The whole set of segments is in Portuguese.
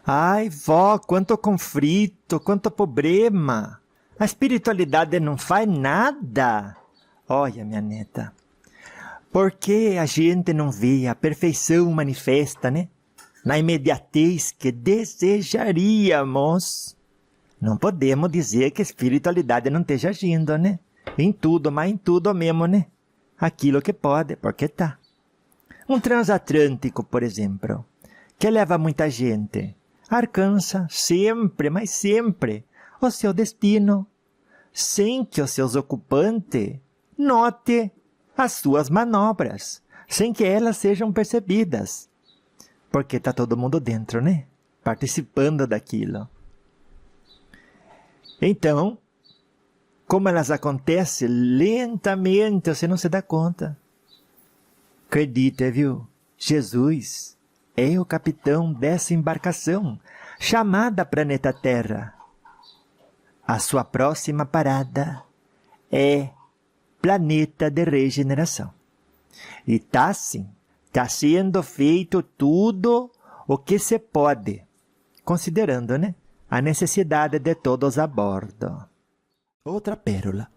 Ai, vó, quanto conflito, quanto problema. A espiritualidade não faz nada. Olha, minha neta, por que a gente não vê a perfeição manifesta, né? Na imediatez que desejaríamos. Não podemos dizer que a espiritualidade não esteja agindo, né? Em tudo, mas em tudo mesmo, né? Aquilo que pode, porque tá. Um transatlântico, por exemplo, que leva muita gente, alcança sempre, mas sempre, o seu destino, sem que os seus ocupantes notem as suas manobras, sem que elas sejam percebidas. Porque está todo mundo dentro, né? Participando daquilo. Então, como elas acontecem lentamente, você não se dá conta. Acredita, viu? Jesus é o capitão dessa embarcação, chamada Planeta Terra. A sua próxima parada é Planeta de Regeneração. E tá assim, tá sendo feito tudo o que se pode, considerando, né, a necessidade de todos a bordo. Outra pérola.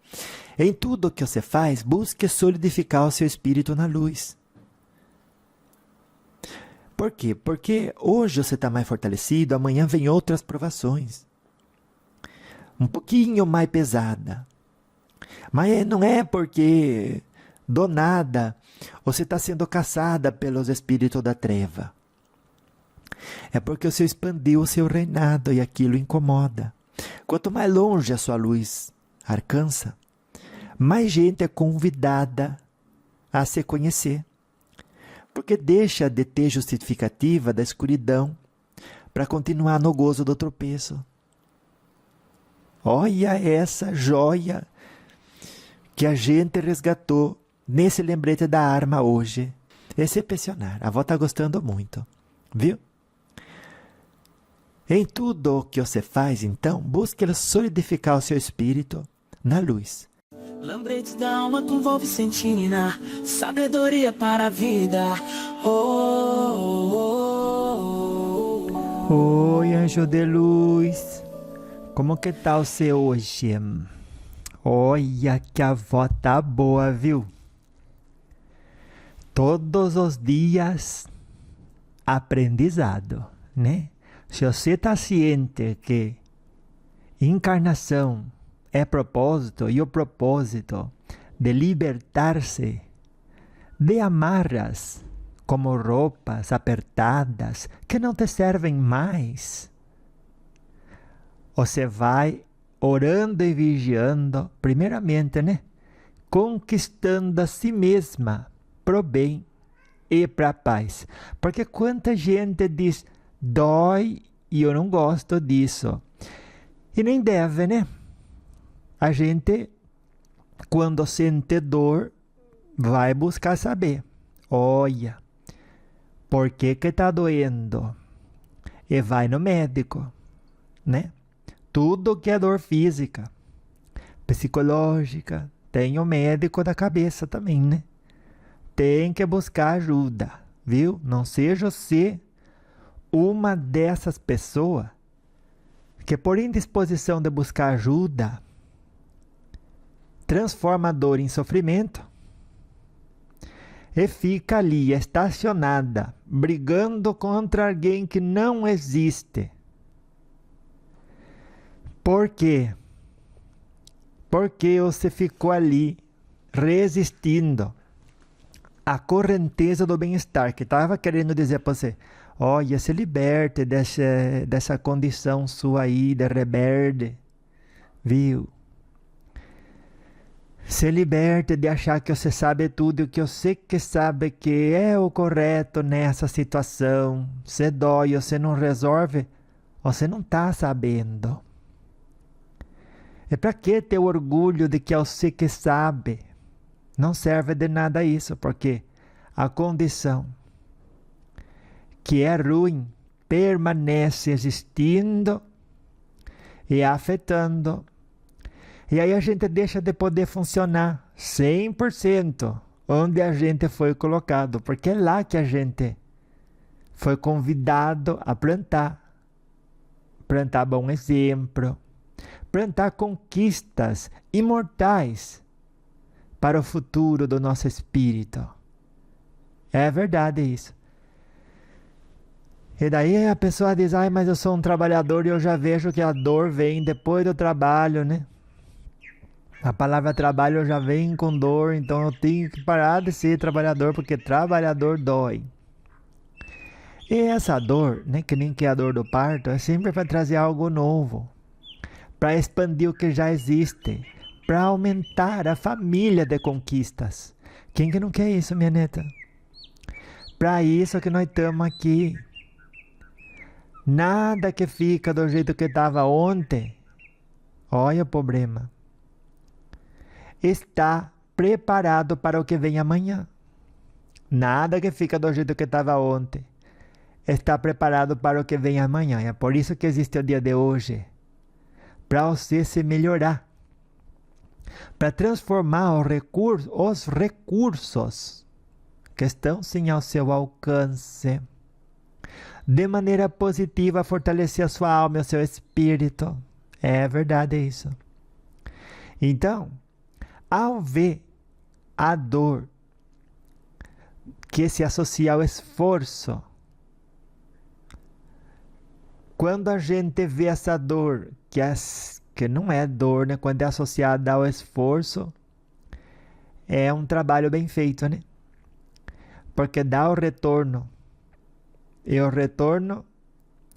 Em tudo o que você faz, busque solidificar o seu espírito na luz. Por quê? Porque hoje você está mais fortalecido, amanhã vem outras provações. Um pouquinho mais pesada. Mas não é porque do nada você está sendo caçada pelos espíritos da treva. É porque você expandiu o seu reinado e aquilo incomoda. Quanto mais longe a sua luz alcança, mais gente é convidada a se conhecer. Porque deixa de ter justificativa da escuridão para continuar no gozo do tropeço. Olha essa joia que a gente resgatou nesse lembrete da arma hoje. Excepcional. A avó está gostando muito. Viu? Em tudo o que você faz, então, busque solidificar o seu espírito na luz. Lembrete da alma com vó Vicentina, sabedoria para a vida. Oi, anjo de luz. Como que tá você hoje? Olha que a avó tá boa, viu? Todos os dias aprendizado, né? Se você está ciente que encarnação é propósito, e o propósito de libertar-se de amarras como roupas apertadas que não te servem mais, você vai orando e vigiando, primeiramente, né? Conquistando a si mesma pro bem e para a paz. Porque quanta gente diz, dói e eu não gosto disso. E nem deve, né? A gente, quando sente dor, vai buscar saber. Olha, por que que tá doendo? E vai no médico, né? Tudo que é dor física, psicológica, tem o médico da cabeça também, né? Tem que buscar ajuda, viu? Não seja você uma dessas pessoas que, por indisposição de buscar ajuda, transforma a dor em sofrimento e fica ali estacionada, brigando contra alguém que não existe. Por quê? Porque você ficou ali resistindo à correnteza do bem-estar, que estava querendo dizer para você, olha, se liberte dessa condição sua aí de rebelde, viu? Se liberte de achar que você sabe tudo, que eu sei que sabe que é o correto nessa situação. Se dói, você não resolve, você não está sabendo. E para que ter orgulho de que eu sei que sabe? Não serve de nada isso, porque a condição que é ruim permanece existindo e afetando. E aí a gente deixa de poder funcionar 100% onde a gente foi colocado, porque é lá que a gente foi convidado a plantar plantar bom exemplo, plantar conquistas imortais para o futuro do nosso espírito. É verdade isso. E daí a pessoa diz, mas eu sou um trabalhador e eu já vejo que a dor vem depois do trabalho, né? A palavra trabalho já vem com dor, então eu tenho que parar de ser trabalhador, porque trabalhador dói. E essa dor, né, que nem que é a dor do parto, é sempre para trazer algo novo, para expandir o que já existe, para aumentar a família de conquistas. Quem que não quer isso, minha neta? Para isso que nós estamos aqui. Nada que fica do jeito que estava ontem, olha o problema, está preparado para o que vem amanhã. Nada que fica do jeito que estava ontem está preparado para o que vem amanhã. É por isso que existe o dia de hoje, para você se melhorar, para transformar os recursos que estão sim ao seu alcance, de maneira positiva, fortalecer a sua alma e o seu espírito. É verdade isso. Então, ao ver a dor que se associa ao esforço, quando a gente vê essa dor, que não é dor, né? Quando é associada ao esforço, é um trabalho bem feito, né? Porque dá o retorno. E o retorno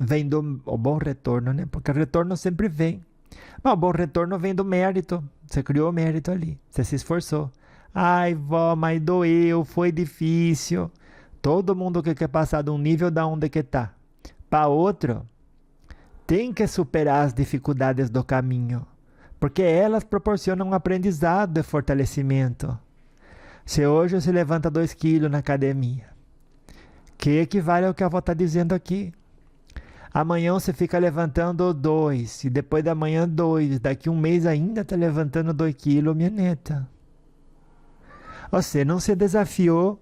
vem o bom retorno, né? Porque o retorno sempre vem. Mas o bom retorno vem do mérito. Você criou o mérito ali. Você se esforçou. Ai, vó, mas doeu, foi difícil. Todo mundo que quer passar de um nível da onde que está para outro, tem que superar as dificuldades do caminho. Porque elas proporcionam um aprendizado e fortalecimento. Se hoje você levanta 2 quilos na academia, que equivale ao que a avó está dizendo aqui. Amanhã você fica levantando 2, e depois da manhã 2, daqui um mês ainda está levantando 2 quilos, minha neta. Você não se desafiou.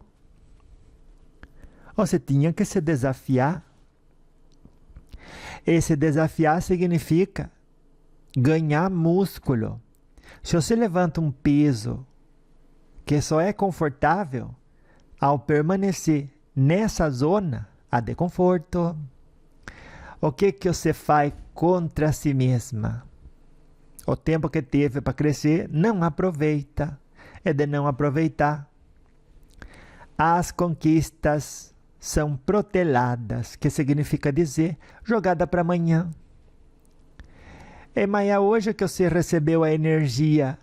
Você tinha que se desafiar. Esse desafiar significa ganhar músculo. Se você levanta um peso que só é confortável, ao permanecer nessa zona, há desconforto. O que você faz contra si mesma? O tempo que teve para crescer, não aproveita. É de não aproveitar. As conquistas são proteladas, que significa dizer, jogada para amanhã. Mas é hoje que você recebeu a energia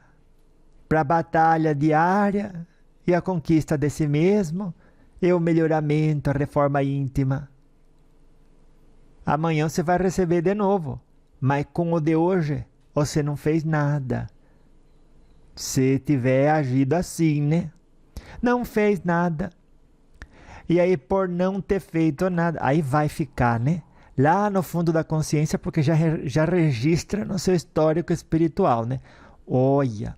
para a batalha diária e a conquista de si mesmo, e o melhoramento, a reforma íntima. Amanhã você vai receber de novo, mas com o de hoje, você não fez nada. Se tiver agido assim, né? Não fez nada. E aí, por não ter feito nada, aí vai ficar, né? Lá no fundo da consciência, porque já registra no seu histórico espiritual, né? Olha,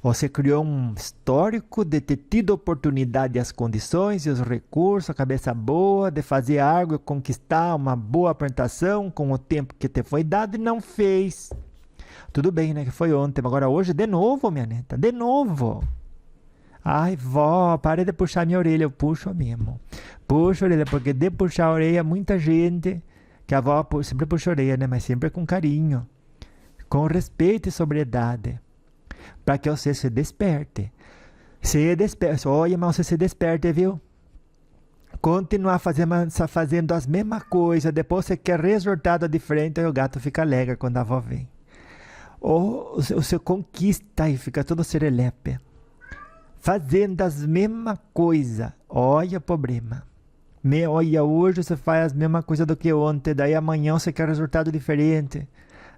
você criou um histórico de ter tido oportunidade, as condições e os recursos, a cabeça boa, de fazer algo e conquistar uma boa plantação com o tempo que te foi dado e não fez. Tudo bem, né? Que foi ontem, agora hoje de novo, minha neta, de novo. Ai, vó, pare de puxar minha orelha, eu puxo mesmo. Puxo a orelha, porque de puxar a orelha, muita gente, que a avó sempre puxa a orelha, né? Mas sempre com carinho, com respeito e sobriedade, para que você se desperte. Se desperte, olha, mas você se desperte, viu? Continuar fazendo as mesmas coisas, depois você quer resultado diferente, aí o gato fica alegre quando a avó vem. Ou o seu conquista e fica todo serelepe. Fazendo as mesmas coisas, olha o problema. Olha, hoje você faz as mesmas coisas do que ontem, daí amanhã você quer resultado diferente.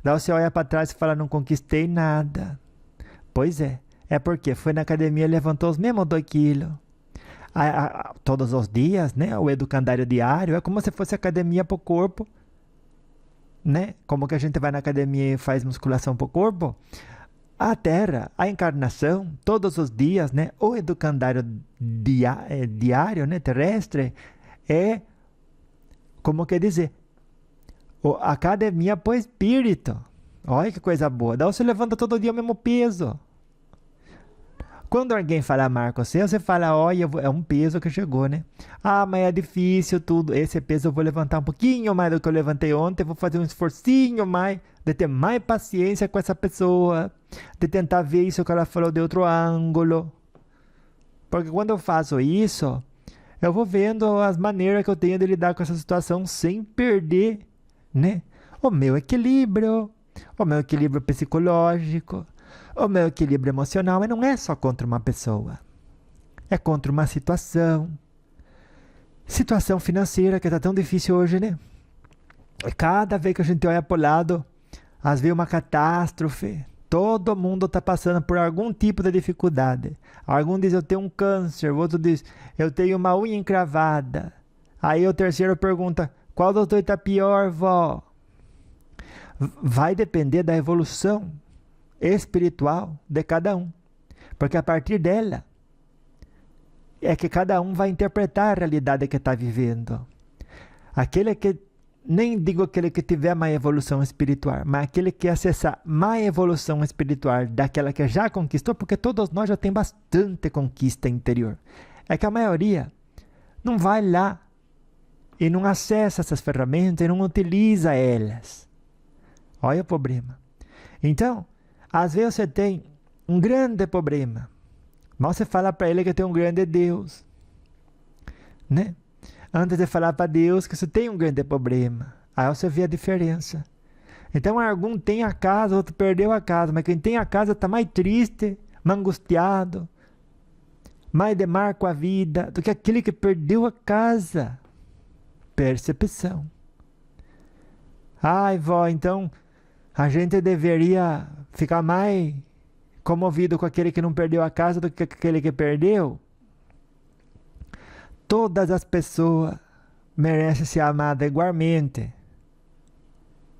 Daí você olha para trás e fala, não conquistei nada. Pois é porque foi na academia e levantou os mesmos 2 quilos. Todos os dias, né? O educandário diário, é como se fosse academia para o corpo, né? Como que a gente vai na academia e faz musculação para o corpo? A Terra, a encarnação, todos os dias, né? O educandário diário, né? Terrestre, é, como quer dizer, A academia pro espírito. Olha que coisa boa. Daí você levanta todo dia o mesmo peso. Quando alguém fala marca você fala, olha, é um peso que chegou, né? Ah, mas é difícil tudo. Esse peso eu vou levantar um pouquinho mais do que eu levantei ontem. Vou fazer um esforcinho mais, de ter mais paciência com essa pessoa. De tentar ver isso que ela falou de outro ângulo. Porque quando eu faço isso, eu vou vendo as maneiras que eu tenho de lidar com essa situação sem perder, né? O meu equilíbrio psicológico, o meu equilíbrio emocional. Mas não é só contra uma pessoa. É contra uma situação. Situação financeira que está tão difícil hoje, né? Cada vez que a gente olha para o lado, às vezes uma catástrofe. Todo mundo está passando por algum tipo de dificuldade. Algum diz, eu tenho um câncer. O outro diz, eu tenho uma unha encravada. Aí o terceiro pergunta, qual dos dois está pior, vó? Vai depender da evolução espiritual de cada um. Porque a partir dela é que cada um vai interpretar a realidade que está vivendo. Aquele que, nem digo aquele que tiver mais evolução espiritual, mas aquele que acessar mais evolução espiritual daquela que já conquistou, porque todos nós já tem bastante conquista interior. É que a maioria não vai lá e não acessa essas ferramentas e não utiliza elas. Olha o problema. Então, às vezes você tem um grande problema, mas você fala para ele que tem um grande Deus, né? Antes de falar para Deus que você tem um grande problema, aí você vê a diferença. Então, algum tem a casa, outro perdeu a casa, mas quem tem a casa está mais triste, mais angustiado, mais de mar com a vida, do que aquele que perdeu a casa. Percepção. Ai, vó, então a gente deveria ficar mais comovido com aquele que não perdeu a casa do que aquele que perdeu? Todas as pessoas merecem ser amadas igualmente.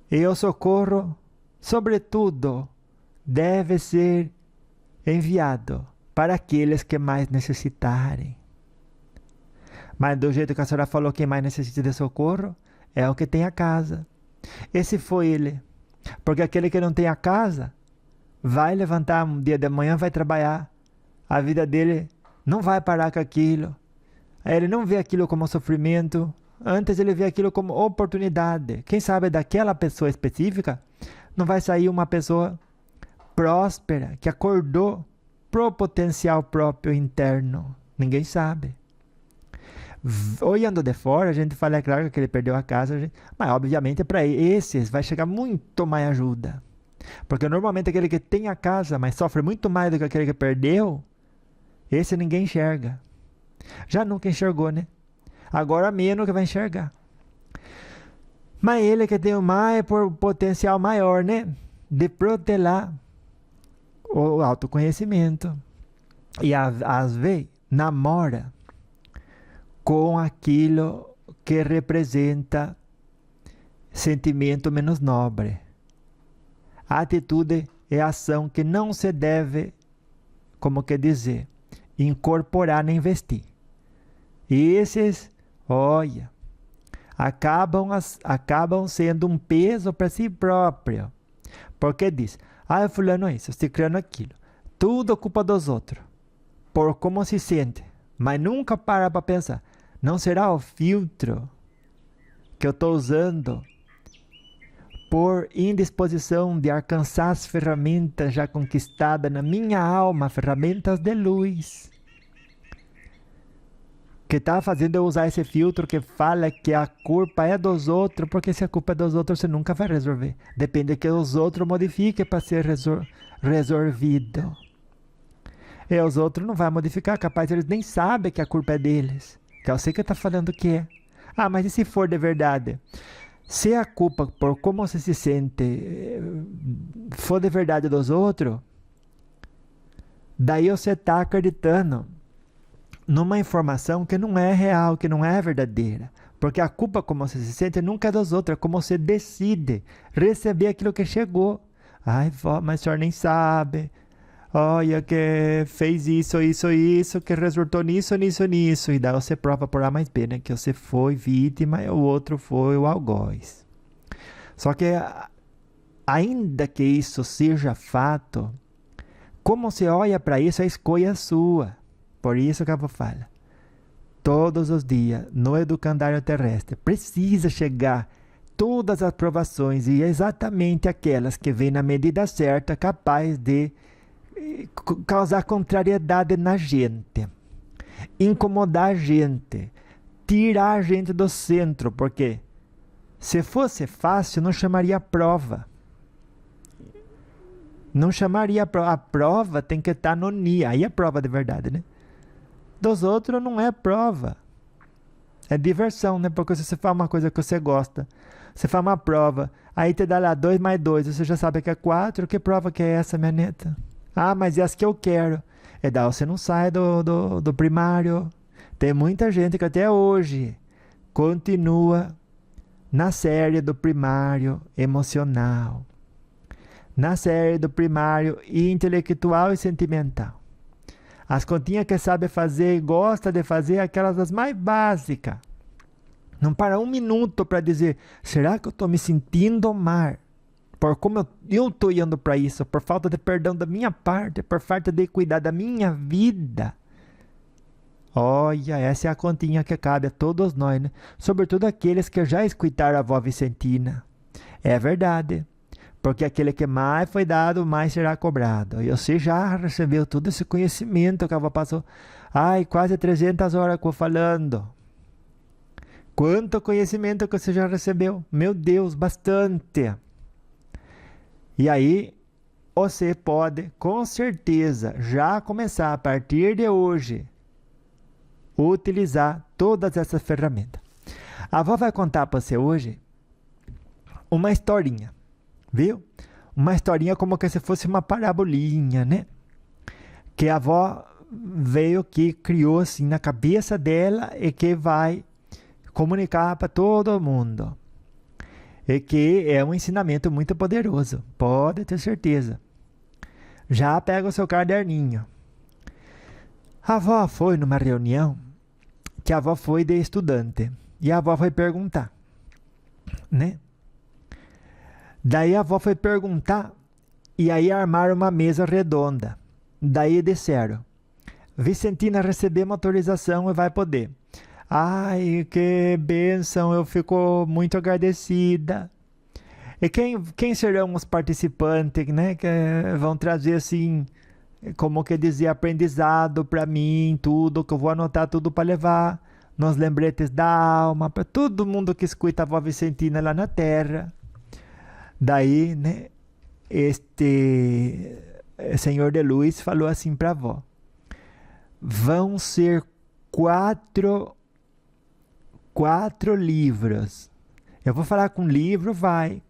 E o socorro, sobretudo, deve ser enviado para aqueles que mais necessitarem. Mas do jeito que a senhora falou, quem mais necessita de socorro é o que tem a casa. Esse foi ele. Porque aquele que não tem a casa vai levantar um dia de manhã, vai trabalhar. A vida dele não vai parar com aquilo. Ele não vê aquilo como sofrimento. Antes ele vê aquilo como oportunidade. Quem sabe daquela pessoa específica não vai sair uma pessoa próspera, que acordou pro potencial próprio interno. Ninguém sabe. Olhando de fora, a gente fala, é claro que ele perdeu a casa, mas obviamente para esses vai chegar muito mais ajuda. Porque normalmente aquele que tem a casa, mas sofre muito mais do que aquele que perdeu, esse ninguém enxerga. Já nunca enxergou, né? Agora menos que vai enxergar. Mas ele que tem o mais potencial maior, né? De protelar o autoconhecimento. E às vezes namora com aquilo que representa sentimento menos nobre. A atitude é a ação que não se deve, como que dizer, incorporar nem investir. E esses, olha, acabam sendo um peso para si próprio. Porque diz, fulano é isso, ciclano aquilo. Tudo culpa dos outros. Por como se sente. Mas nunca para pensar. Não será o filtro que eu estou usando por indisposição de alcançar as ferramentas já conquistadas na minha alma, ferramentas de luz, que está fazendo eu usar esse filtro que fala que a culpa é dos outros, porque se a culpa é dos outros, você nunca vai resolver. Depende que os outros modifiquem para ser resolvido. E os outros não vão modificar, capaz eles nem sabem que a culpa é deles. Que eu sei que está falando que é. Mas e se for de verdade? Se a culpa por como você se sente for de verdade dos outros, daí você está acreditando numa informação que não é real, que não é verdadeira. Porque a culpa como você se sente nunca é dos outros, é como você decide receber aquilo que chegou. Vó, mas o senhor nem sabe. Olha que fez isso, que resultou nisso. E daí você prova por A mais B, né? Que você foi vítima e o outro foi o algoz. Só que, ainda que isso seja fato, como você olha para isso, a escolha é sua. Por isso que eu vou falar. Todos os dias, no educandário terrestre, precisa chegar todas as provações, e exatamente aquelas que vêm na medida certa, capaz de causar contrariedade na gente, incomodar a gente, tirar a gente do centro, porque se fosse fácil, não chamaria prova. Não chamaria a prova, tem que estar no NIA. Aí é prova de verdade, né? Dos outros não é prova. É diversão, né? Porque se você faz uma coisa que você gosta, você faz uma prova, aí te dá lá 2 mais 2, você já sabe que é 4, que prova que é essa, minha neta? Ah, mas é as que eu quero. É daí você não sai do primário. Tem muita gente que até hoje continua na série do primário emocional, na série do primário intelectual e sentimental. As continhas que sabe fazer e gosta de fazer, aquelas das mais básicas. Não para um minuto para dizer, será que eu estou me sentindo mal? Por como eu estou indo para isso? Por falta de perdão da minha parte, por falta de cuidar da minha vida. Olha, essa é a continha que cabe a todos nós, né? Sobretudo aqueles que já escutaram a avó Vicentina. É verdade. Porque aquele que mais foi dado, mais será cobrado. E você já recebeu todo esse conhecimento que a avó passou. Ai, quase 300 horas que eu falando. Quanto conhecimento que você já recebeu? Meu Deus, bastante. E aí, você pode, com certeza, já começar a partir de hoje, utilizar todas essas ferramentas. A avó vai contar para você hoje uma historinha. Viu? Uma historinha como que se fosse uma parabolinha, né? Que a avó veio que criou assim na cabeça dela e que vai comunicar para todo mundo. E que é um ensinamento muito poderoso. Pode ter certeza. Já pega o seu caderninho. A avó foi numa reunião que a avó foi de estudante. E a avó foi perguntar, né? Daí a avó foi perguntar, e aí armaram uma mesa redonda. Daí disseram, Vicentina recebeu uma autorização e vai poder. Ai, que bênção, eu fico muito agradecida. E quem serão os participantes, né? Que vão trazer assim, como que dizer, aprendizado para mim, tudo, que eu vou anotar tudo para levar nos lembretes da alma, para todo mundo que escuta a avó Vicentina lá na terra. Daí, né, este senhor de luz falou assim para a avó, vão ser quatro livros. Eu vou falar com livro, vai.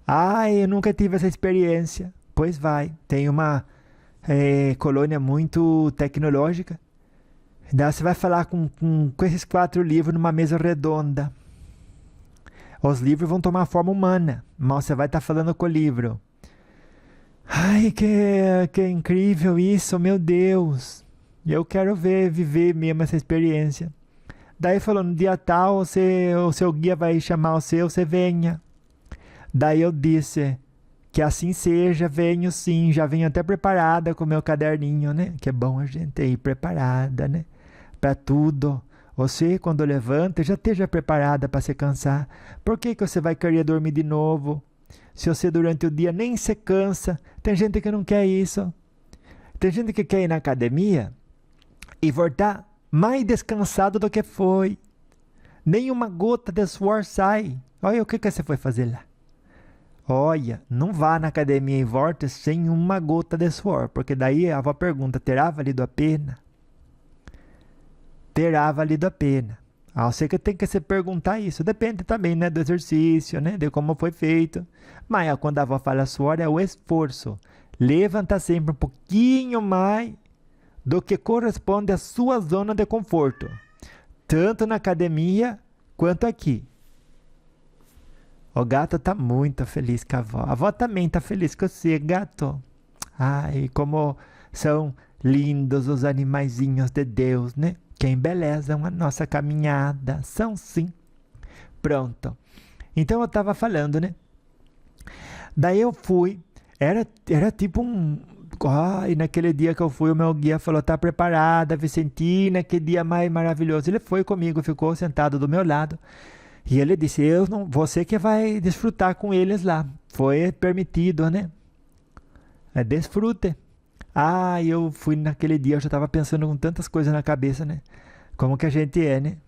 Ah, eu nunca tive essa experiência. Pois vai, tem uma colônia muito tecnológica. Daí você vai falar com esses 4 livros numa mesa redonda. Os livros vão tomar forma humana, mas você vai estar falando com o livro. Ai, que incrível isso, meu Deus. Eu quero viver mesmo essa experiência. Daí falou, no dia tal, o seu guia vai chamar você venha. Daí eu disse, que assim seja, venho sim, já venho até preparada com o meu caderninho, né? Que é bom a gente ir preparada, né? Para tudo. Você, quando levanta, já esteja preparada para se cansar. Por que você vai querer dormir de novo? Se você durante o dia nem se cansa. Tem gente que não quer isso. Tem gente que quer ir na academia e voltar mais descansado do que foi. Nem uma gota de suor sai. Olha o que você foi fazer lá. Olha, não vá na academia e volte sem uma gota de suor. Porque daí a avó pergunta, terá valido a pena? Terá valido a pena. Você que tem que se perguntar isso. Depende também, né, do exercício, né, de como foi feito. Mas quando a avó fala suor, é o esforço. Levanta sempre um pouquinho mais do que corresponde à sua zona de conforto. Tanto na academia quanto aqui. O gato tá muito feliz com a avó. A avó também tá feliz com você, gato. Ai, como são lindos os animaizinhos de Deus, né? Que embelezam a nossa caminhada. São sim. Pronto. Então eu tava falando, né? Daí eu fui, era tipo e naquele dia que eu fui, o meu guia falou, tá preparada, Vicentina, que dia mais maravilhoso. Ele foi comigo, ficou sentado do meu lado. E ele disse, eu não, você que vai desfrutar com eles lá. Foi permitido, né? É desfrute. Eu fui naquele dia, eu já estava pensando com tantas coisas na cabeça, né? Como que a gente é, né?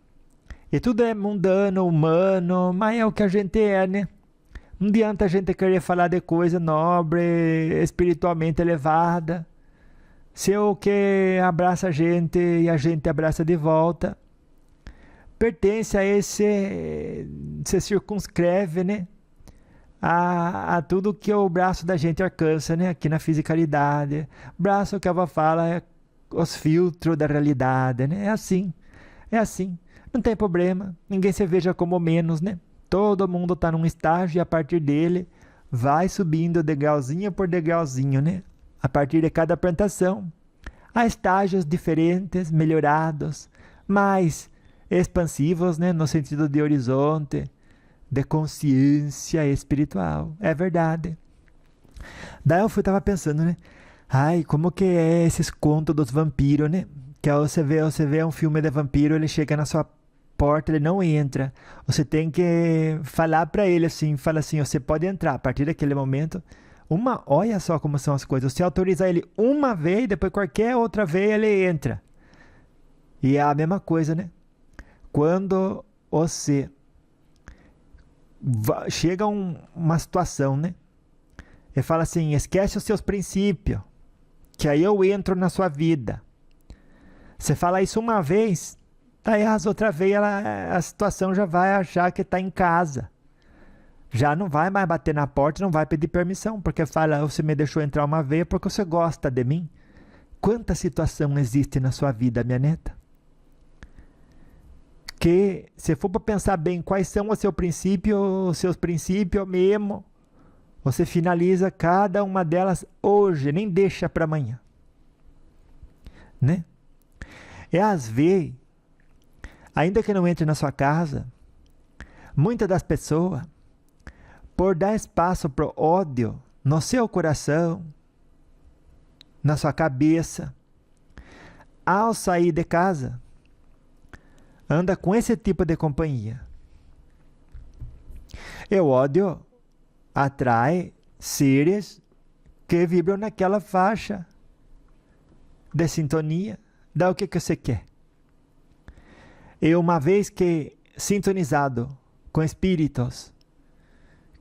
E tudo é mundano, humano, mas é o que a gente é, né? Não adianta a gente querer falar de coisa nobre, espiritualmente elevada. Se o que abraça a gente e a gente abraça de volta, pertence a esse, se circunscreve, né? A tudo que o braço da gente alcança, né? Aqui na fisicalidade. O braço que a avó fala é os filtros da realidade, né? É assim. Não tem problema, ninguém se veja como menos, né? Todo mundo está num estágio e a partir dele vai subindo degrauzinho por degrauzinho, né? A partir de cada plantação. Há estágios diferentes, melhorados, mais expansivos, né? No sentido de horizonte, de consciência espiritual. É verdade. Daí eu tava pensando, né? Como que é esses contos dos vampiros, né? Que você vê um filme de vampiro, ele chega na sua porta, ele não entra. Você tem que falar para ele assim, fala assim, você pode entrar. A partir daquele momento, olha só como são as coisas. Você autoriza ele uma vez, depois qualquer outra vez ele entra. E é a mesma coisa, né? Quando você chega uma situação, né? Ele fala assim, esquece os seus princípios, que aí eu entro na sua vida. Você fala isso uma vez, daí as outras vezes a situação já vai achar que está em casa. Já não vai mais bater na porta, não vai pedir permissão, porque fala, você me deixou entrar uma vez porque você gosta de mim. Quanta situação existe na sua vida, minha neta? Que, se for para pensar bem quais são os seus princípios mesmo, você finaliza cada uma delas hoje, nem deixa para amanhã. Né? E às vezes, ainda que não entre na sua casa, muitas das pessoas, por dar espaço para o ódio no seu coração, na sua cabeça, ao sair de casa, anda com esse tipo de companhia. E o ódio atrai seres que vibram naquela faixa de sintonia. Dá o que você quer. E uma vez que sintonizado com espíritos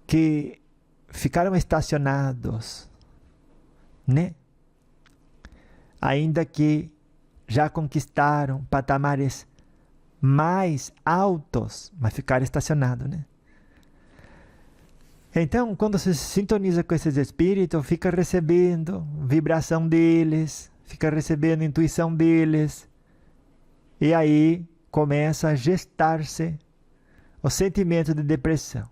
que ficaram estacionados, né? Ainda que já conquistaram patamares mais altos, mas ficaram estacionados, né? Então, quando você se sintoniza com esses espíritos, fica recebendo vibração deles, fica recebendo intuição deles, e aí começa a gestar-se o sentimento de depressão.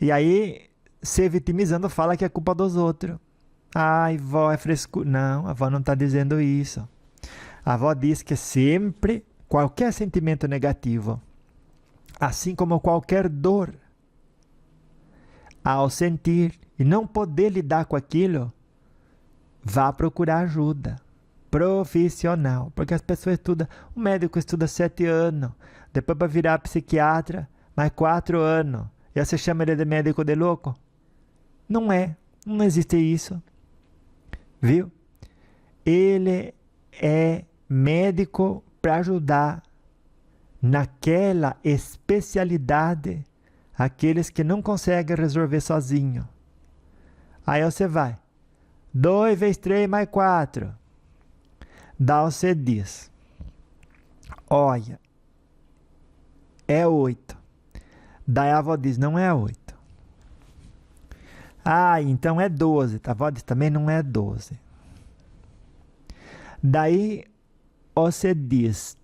E aí, se vitimizando, fala que é culpa dos outros. Ai, vó, é frescura. Não, a avó não está dizendo isso. A avó diz que sempre, qualquer sentimento negativo, assim como qualquer dor, ao sentir e não poder lidar com aquilo, vá procurar ajuda profissional. Porque as pessoas estudam, o médico estuda 7 anos, depois para virar psiquiatra, mais 4 anos. E você chama ele de médico de louco? Não é, não existe isso. Viu? Ele é médico para ajudar naquela especialidade aqueles que não conseguem resolver sozinho. Aí você vai. 2 vezes 3 mais 4. Daí você diz. Olha. É 8. Daí a avó diz, não é 8. Então é 12. A avó diz, também não é 12. Daí você diz,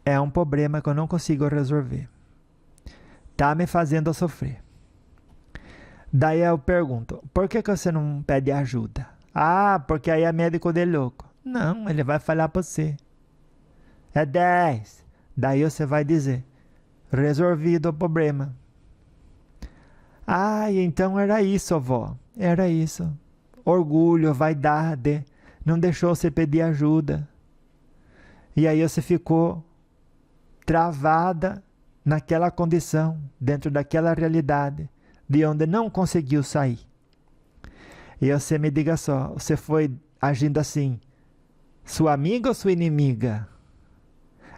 é um problema que eu não consigo resolver. Tá me fazendo sofrer. Daí eu pergunto, por que você não pede ajuda? Porque aí é médico de louco. Não, ele vai falar para você. É 10. Daí você vai dizer, resolvido o problema. Então era isso, avó. Era isso. Orgulho, vaidade, não deixou você pedir ajuda. E aí você ficou travada naquela condição, dentro daquela realidade, de onde não conseguiu sair. E você me diga só, você foi agindo assim, sua amiga ou sua inimiga?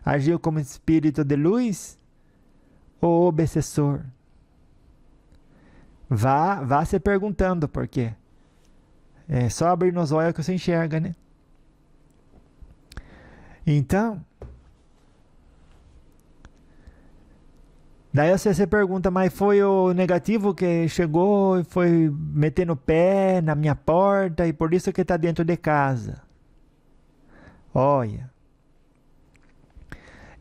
Agiu como espírito de luz ou obsessor? Vá se perguntando por quê. É só abrir nos olhos que você enxerga, né? Então, daí você se pergunta, mas foi o negativo que chegou e foi metendo o pé na minha porta e por isso que está dentro de casa. Olha,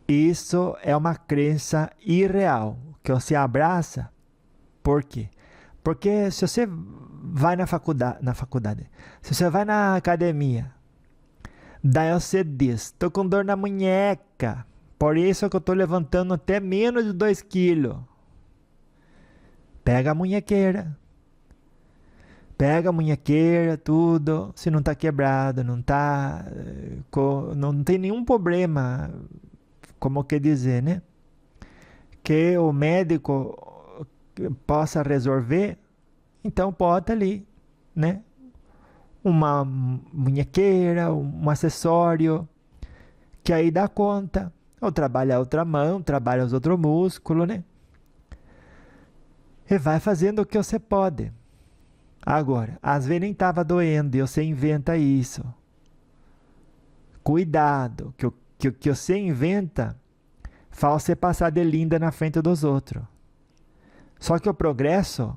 isso é uma crença irreal que você abraça. Por quê? Porque se você vai na faculdade, se você vai na academia, daí você diz, tô com dor na munheca, por isso que eu tô levantando até menos de 2 quilos. Pega a munhequeira, tudo, se não tá quebrado, não tem nenhum problema, como que dizer, né? Que o médico possa resolver, então bota ali, né? Uma munhequeira, um acessório, que aí dá conta. Ou trabalha a outra mão, trabalha os outros músculos, né? E vai fazendo o que você pode. Agora, às vezes nem estava doendo e você inventa isso. Cuidado, que o que você inventa faz você passar de linda na frente dos outros. Só que o progresso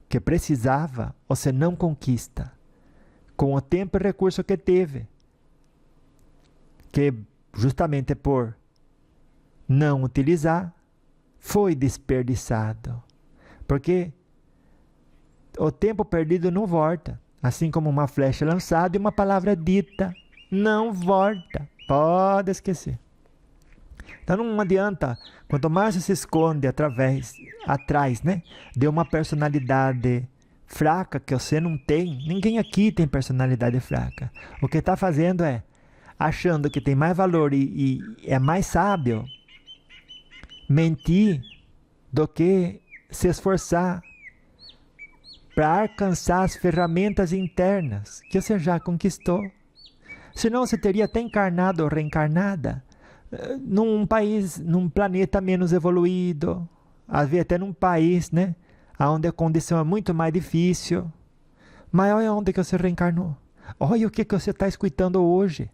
que precisava, você não conquista. Com o tempo e recurso que teve. Que justamente por não utilizar, foi desperdiçado. Porque o tempo perdido não volta. Assim como uma flecha lançada e uma palavra dita não volta. Pode esquecer. Então não adianta, quanto mais você se esconde atrás, né, de uma personalidade fraca que você não tem, ninguém aqui tem personalidade fraca. O que está fazendo é, achando que tem mais valor e é mais sábio, mentir do que se esforçar para alcançar as ferramentas internas que você já conquistou. Senão você teria até encarnado ou reencarnada num planeta menos evoluído, às vezes até num país, né, onde a condição é muito mais difícil. Mas olha onde que você reencarnou. Olha o que você está escutando hoje.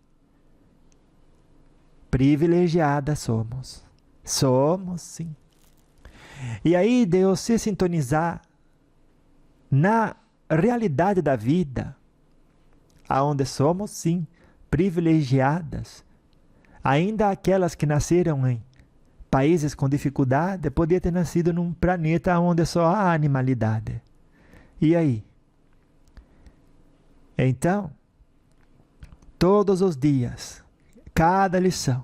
Privilegiada somos. Somos, sim. E aí, de você sintonizar na realidade da vida, aonde somos, sim, privilegiadas, ainda aquelas que nasceram em países com dificuldade, podia ter nascido num planeta onde só há animalidade. E aí? Então, todos os dias, cada lição,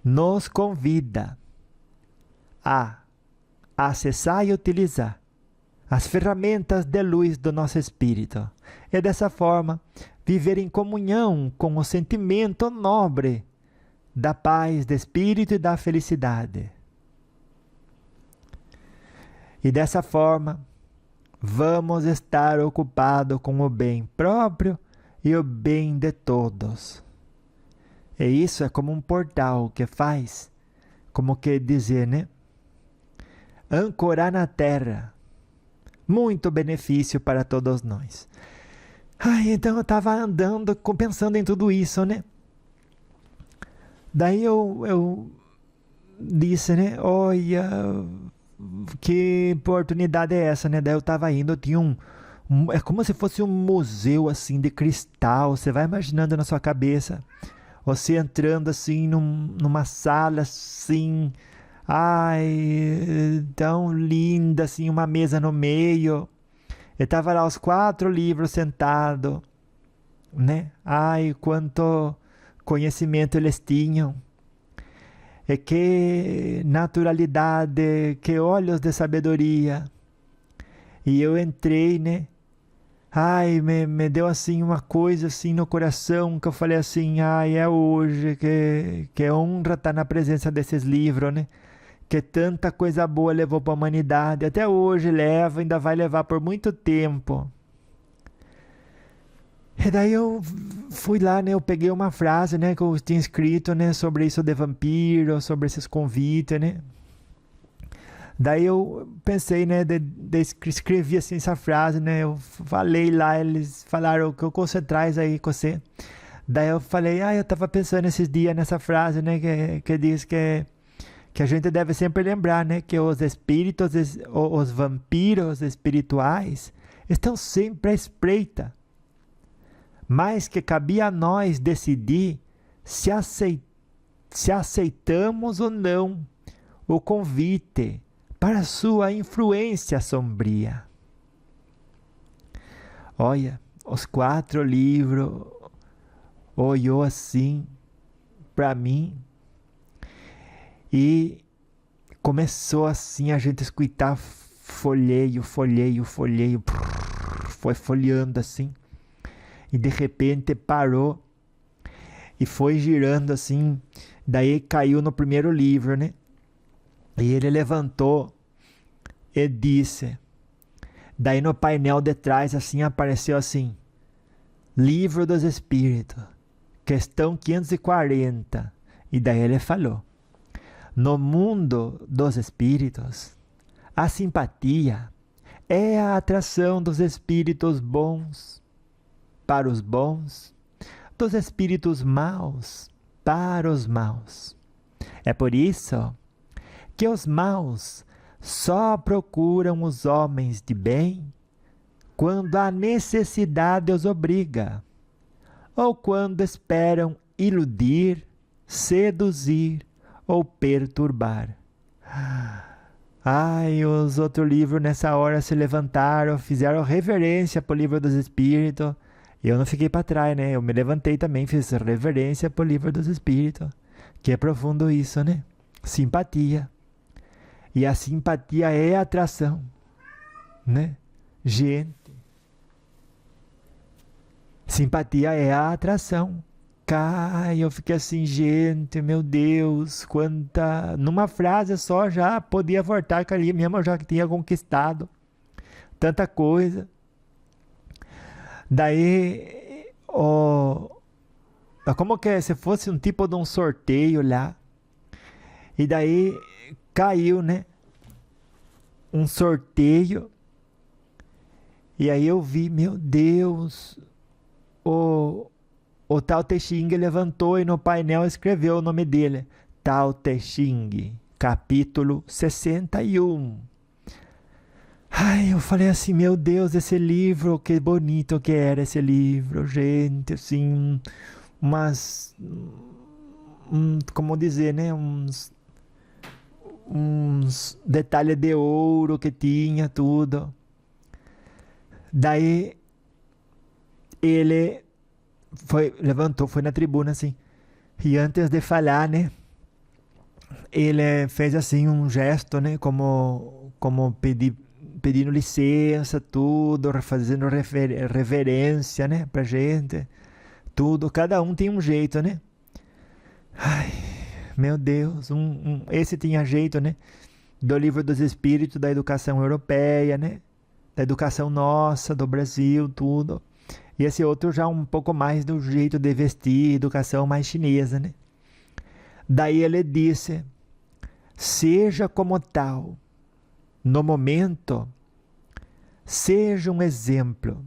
nos convida a acessar e utilizar as ferramentas de luz do nosso espírito. E dessa forma, viver em comunhão com o sentimento nobre da paz de espírito e da felicidade. E dessa forma, vamos estar ocupados com o bem próprio e o bem de todos. E isso é como um portal que faz, como que dizer, né? Ancorar na terra. Muito benefício para todos nós. Então eu estava andando, pensando em tudo isso, né? Daí eu disse, né? Olha, que oportunidade é essa, né? Daí eu estava indo, tinha é como se fosse um museu, assim, de cristal. Você vai imaginando na sua cabeça, você entrando, assim, numa sala, assim, tão linda, assim, uma mesa no meio. Eu estava lá os 4 livros sentados, né? Quanto conhecimento eles tinham. que naturalidade, que olhos de sabedoria. E eu entrei, né? Ai, me deu assim uma coisa assim no coração, que eu falei assim, ai, é hoje, que honra estar na presença desses livros, né? Que tanta coisa boa levou para a humanidade, até hoje leva, ainda vai levar por muito tempo. E daí eu fui lá, né? Eu peguei uma frase, né? Que eu tinha escrito, né? Sobre isso de vampiro, sobre esses convites, né? Daí eu pensei, né? Escrevi assim essa frase, né? Eu falei lá, eles falaram que eu concentrais aí com você. Daí eu falei, eu tava pensando esses dias nessa frase, né? Que diz que a gente deve sempre lembrar, né? Que os espíritos, os vampiros espirituais estão sempre à espreita. Mas que cabia a nós decidir se aceitamos ou não o convite para sua influência sombria. Olha, os 4 livros olhou assim para mim e começou assim a gente escutar folheio, foi folheando assim. E de repente parou e foi girando assim. Daí caiu no primeiro livro, né? E ele levantou e disse. Daí no painel de trás assim apareceu assim: Livro dos Espíritos, questão 540. E daí ele falou: no mundo dos espíritos, a simpatia é a atração dos espíritos bons para os bons, dos espíritos maus para os maus. É por isso que os maus só procuram os homens de bem quando a necessidade os obriga, ou quando esperam iludir, seduzir ou perturbar. Ai, os outros livros nessa hora se levantaram, fizeram reverência para o livro dos Espíritos. Eu não fiquei para trás, né? Eu me levantei também, fiz reverência para o livro dos Espíritos. Que é profundo isso, né? Simpatia. E a simpatia é a atração, né? Gente. Simpatia é a atração. Cai, eu fiquei assim, gente, meu Deus, quanta... Numa frase só já podia voltar que ali mesmo eu já tinha conquistado tanta coisa. Daí, como que se fosse um tipo de um sorteio lá. E daí caiu, né? Um sorteio. E aí eu vi, meu Deus, o Tao Te Ching levantou e no painel escreveu o nome dele. Tao Te Ching, capítulo 61. Ai, eu falei assim, meu Deus, esse livro, que bonito que era esse livro, gente, assim, como dizer, né, uns detalhes de ouro que tinha, tudo. Daí, ele levantou, foi na tribuna, assim, e antes de falar, né, ele fez assim um gesto, né, como pedindo licença, tudo, fazendo reverência, né, pra gente, tudo, cada um tem um jeito, né? Ai, meu Deus, esse tinha jeito, né, do livro dos Espíritos, da educação europeia, né, da educação nossa, do Brasil, tudo, e esse outro já um pouco mais do jeito de vestir, educação mais chinesa, né? Daí ele disse, seja como tal, no momento, seja um exemplo.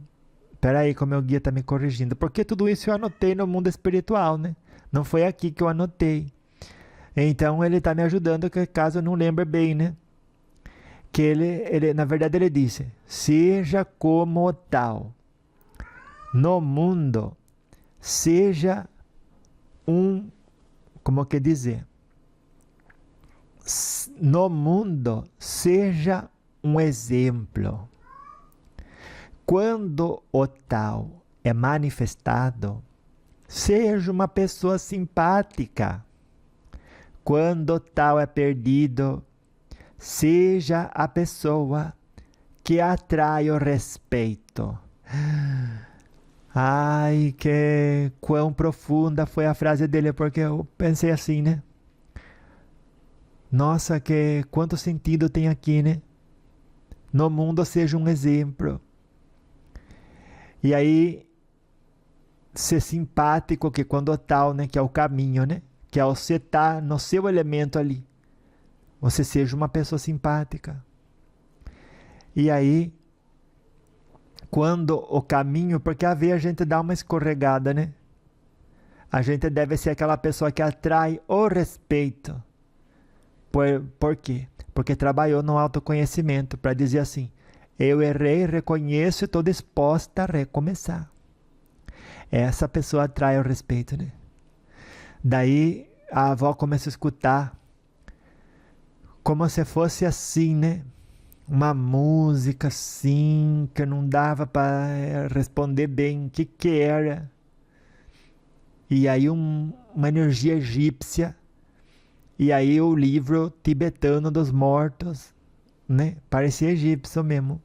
Espera aí, que o meu guia está me corrigindo. Porque tudo isso eu anotei no mundo espiritual, né? Não foi aqui que eu anotei. Então, ele está me ajudando, que caso eu não lembre bem, né? Que ele, na verdade, ele disse, seja como tal. No mundo, seja como que dizer? No mundo, seja um exemplo. Quando o tal é manifestado, seja uma pessoa simpática. quando tal é perdido, seja a pessoa que atrai o respeito. Ai, que quão profunda foi a frase dele, porque eu pensei assim, né? Nossa, que quanto sentido tem aqui, né? No mundo seja um exemplo. E aí, ser simpático, que quando tal, né? Que é o caminho, né? Que ao você estar no seu elemento ali, você seja uma pessoa simpática. E aí, quando o caminho, porque às vezes a gente dá uma escorregada, né? A gente deve ser aquela pessoa que atrai o respeito. Por quê? Porque trabalhou no autoconhecimento para dizer assim, eu errei, reconheço e estou disposta a recomeçar. Essa pessoa atrai o respeito, né? Daí a avó começa a escutar como se fosse assim, né? Uma música assim, que não dava para responder bem o que era. E aí uma energia egípcia. E aí o livro tibetano dos mortos, né? Parecia egípcio mesmo.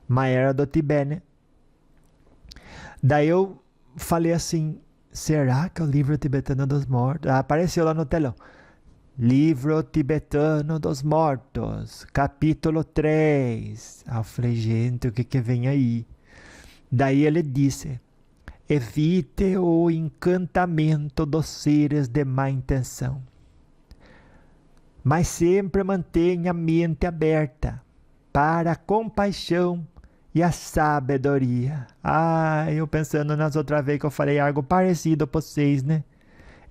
Mas era do Tibete, né? Daí eu falei assim, será que é o livro tibetano dos mortos? Ah, apareceu lá no telão. Livro tibetano dos mortos, capítulo 3. Ah, eu falei, gente, o que vem aí? Daí ele disse, evite o encantamento dos seres de má intenção, mas sempre mantenha a mente aberta para a compaixão e a sabedoria. Ah, eu pensando nas outras vezes que eu falei algo parecido para vocês, né?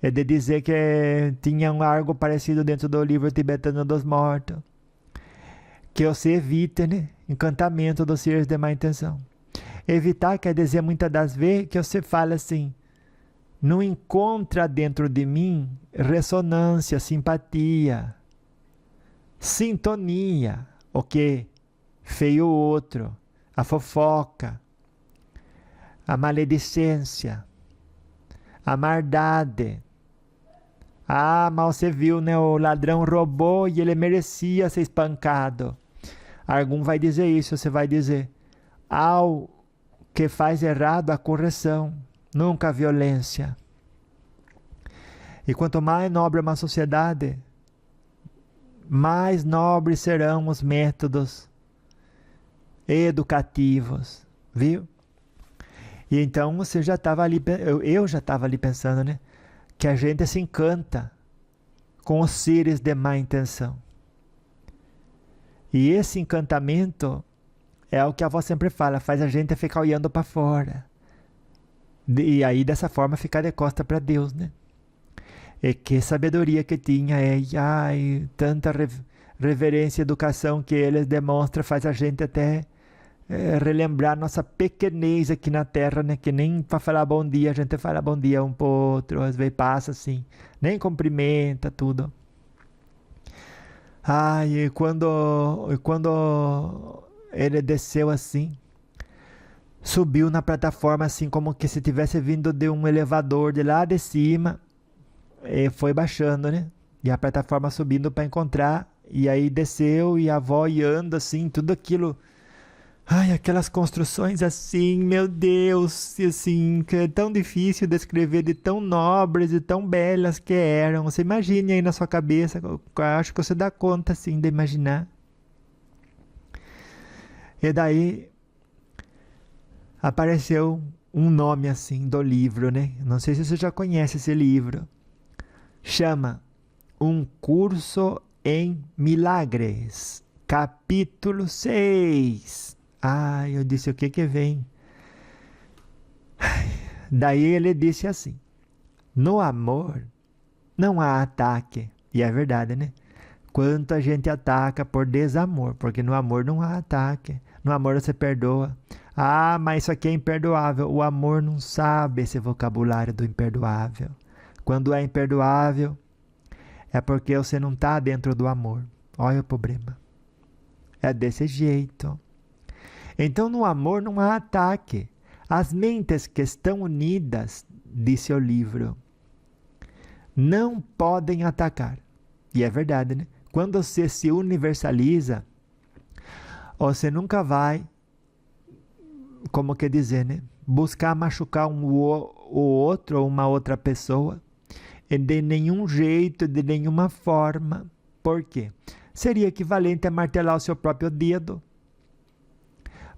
É de dizer que tinha algo parecido dentro do livro tibetano dos mortos. Que você evite, né? Encantamento dos seres de má intenção. Evitar quer dizer muitas das vezes que você fala assim, não encontra dentro de mim ressonância, simpatia, sintonia, o que? Feio o outro, a fofoca, a maledicência, a maldade. Ah, mal você viu, né? O ladrão roubou e ele merecia ser espancado. Algum vai dizer isso, você vai dizer, ao que faz errado, a correção, nunca a violência. E quanto mais nobre uma sociedade, mais nobres serão os métodos educativos, viu? E então você já estava ali, eu já estava ali pensando, né? Que a gente se encanta com os seres de má intenção. E esse encantamento é o que a avó sempre fala, faz a gente ficar olhando para fora. E aí dessa forma ficar de costa para Deus, né? E que sabedoria que tinha, tanta reverência e educação que eles demonstram, faz a gente até relembrar nossa pequenez aqui na Terra, né? Que nem para falar bom dia, a gente fala bom dia um pro outro, às vezes passa assim, nem cumprimenta, tudo. E quando ele desceu assim, subiu na plataforma assim, como que se tivesse vindo de um elevador de lá de cima, e foi baixando, né? E a plataforma subindo para encontrar, e aí desceu, e a avó iando assim, tudo aquilo. Aquelas construções assim, meu Deus, assim, que é tão difícil descrever, de tão nobres e tão belas que eram. Você imagine aí na sua cabeça, eu acho que você dá conta, assim, de imaginar. E daí apareceu um nome, assim, do livro, né? Não sei se você já conhece esse livro. Chama Um Curso em Milagres, capítulo 6. Eu disse, o que vem? Daí ele disse assim, no amor não há ataque. E é verdade, né? Quanto a gente ataca por desamor, porque no amor não há ataque. No amor você perdoa. Mas isso aqui é imperdoável. O amor não sabe esse vocabulário do imperdoável. Quando é imperdoável, é porque você não está dentro do amor. Olha o problema. É desse jeito. Então, no amor não há ataque. As mentes que estão unidas, disse o livro, não podem atacar. E é verdade, né? Quando você se universaliza, você nunca vai, como que dizer, né? Buscar machucar o outro ou uma outra pessoa de nenhum jeito, de nenhuma forma. Por quê? Seria equivalente a martelar o seu próprio dedo.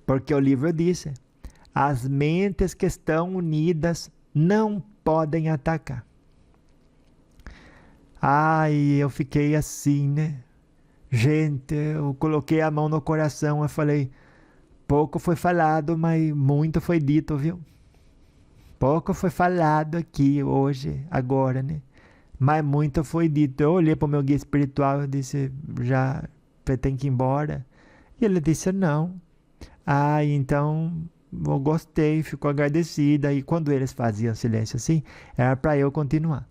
Porque o livro disse, as mentes que estão unidas não podem atacar. Ai, eu fiquei assim, né? Gente, eu coloquei a mão no coração, eu falei, pouco foi falado, mas muito foi dito, viu? Pouco foi falado aqui hoje, agora, né? Mas muito foi dito. Eu olhei para o meu guia espiritual e disse, já tem que ir embora? E ele disse, não. Ah, então eu gostei, ficou agradecida. E quando eles faziam silêncio assim, era para eu continuar.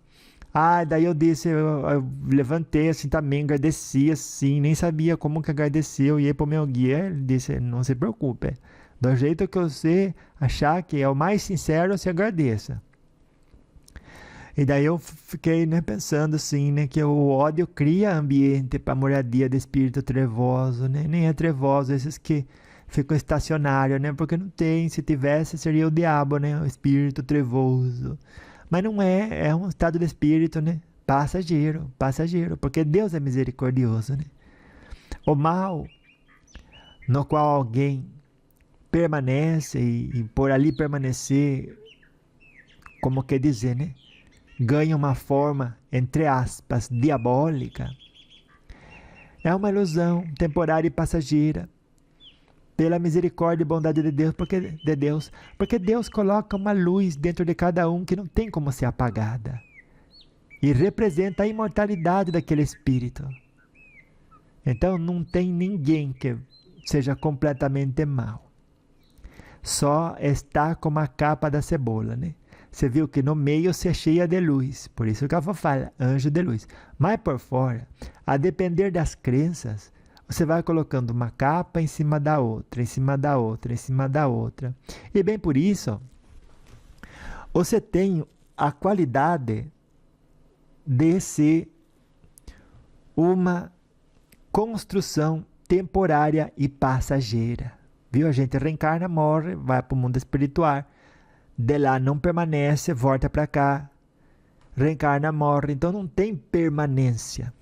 Ah, daí eu disse, eu levantei assim também, agradeci assim, nem sabia como que agradecer. Eu ia pro meu guia, ele disse, não se preocupe, do jeito que você achar que é o mais sincero, você agradeça. E daí eu fiquei, né, pensando assim, né, que o ódio cria ambiente para moradia de espírito trevoso, né? Nem é trevoso, esses que ficam estacionários, né? Porque não tem, se tivesse seria o diabo, né? O espírito trevoso. Mas não é, é um estado de espírito, né? Passageiro, passageiro, porque Deus é misericordioso, né? O mal no qual alguém permanece e por ali permanecer, como quer dizer, né? Ganha uma forma, entre aspas, diabólica. É uma ilusão temporária e passageira. Pela misericórdia e bondade de Deus, porque Deus coloca uma luz dentro de cada um que não tem como ser apagada. E representa a imortalidade daquele espírito. Então não tem ninguém que seja completamente mau. Só está como a capa da cebola, né? Você viu que no meio se cheia de luz, por isso que a avó fala, anjo de luz. Mas por fora, a depender das crenças, você vai colocando uma capa em cima da outra, em cima da outra, em cima da outra. E bem por isso, você tem a qualidade de ser uma construção temporária e passageira. Viu? A gente reencarna, morre, vai para o mundo espiritual. De lá não permanece, volta para cá. Reencarna, morre. Então não tem permanência.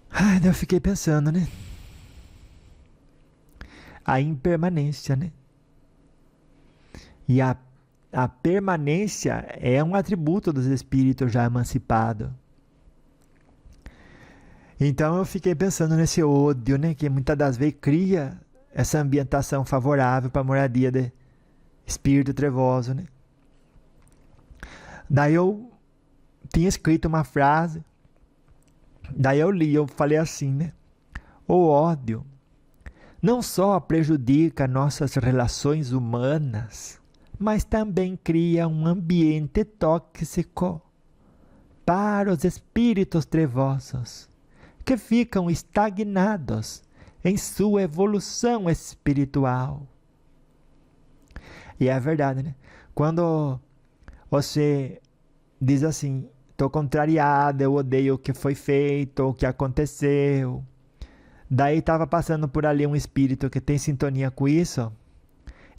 Ai, eu fiquei pensando, né? A impermanência, né? E a permanência é um atributo dos espíritos já emancipados. Então eu fiquei pensando nesse ódio, né? Que muitas das vezes cria essa ambientação favorável para a moradia de espírito trevoso, né? Daí eu tinha escrito uma frase. Daí eu li, eu falei assim, né? O ódio não só prejudica nossas relações humanas, mas também cria um ambiente tóxico para os espíritos trevosos, que ficam estagnados em sua evolução espiritual. E é verdade, né? Quando você diz assim, estou contrariado, eu odeio o que foi feito, o que aconteceu. Daí estava passando por ali um espírito que tem sintonia com isso.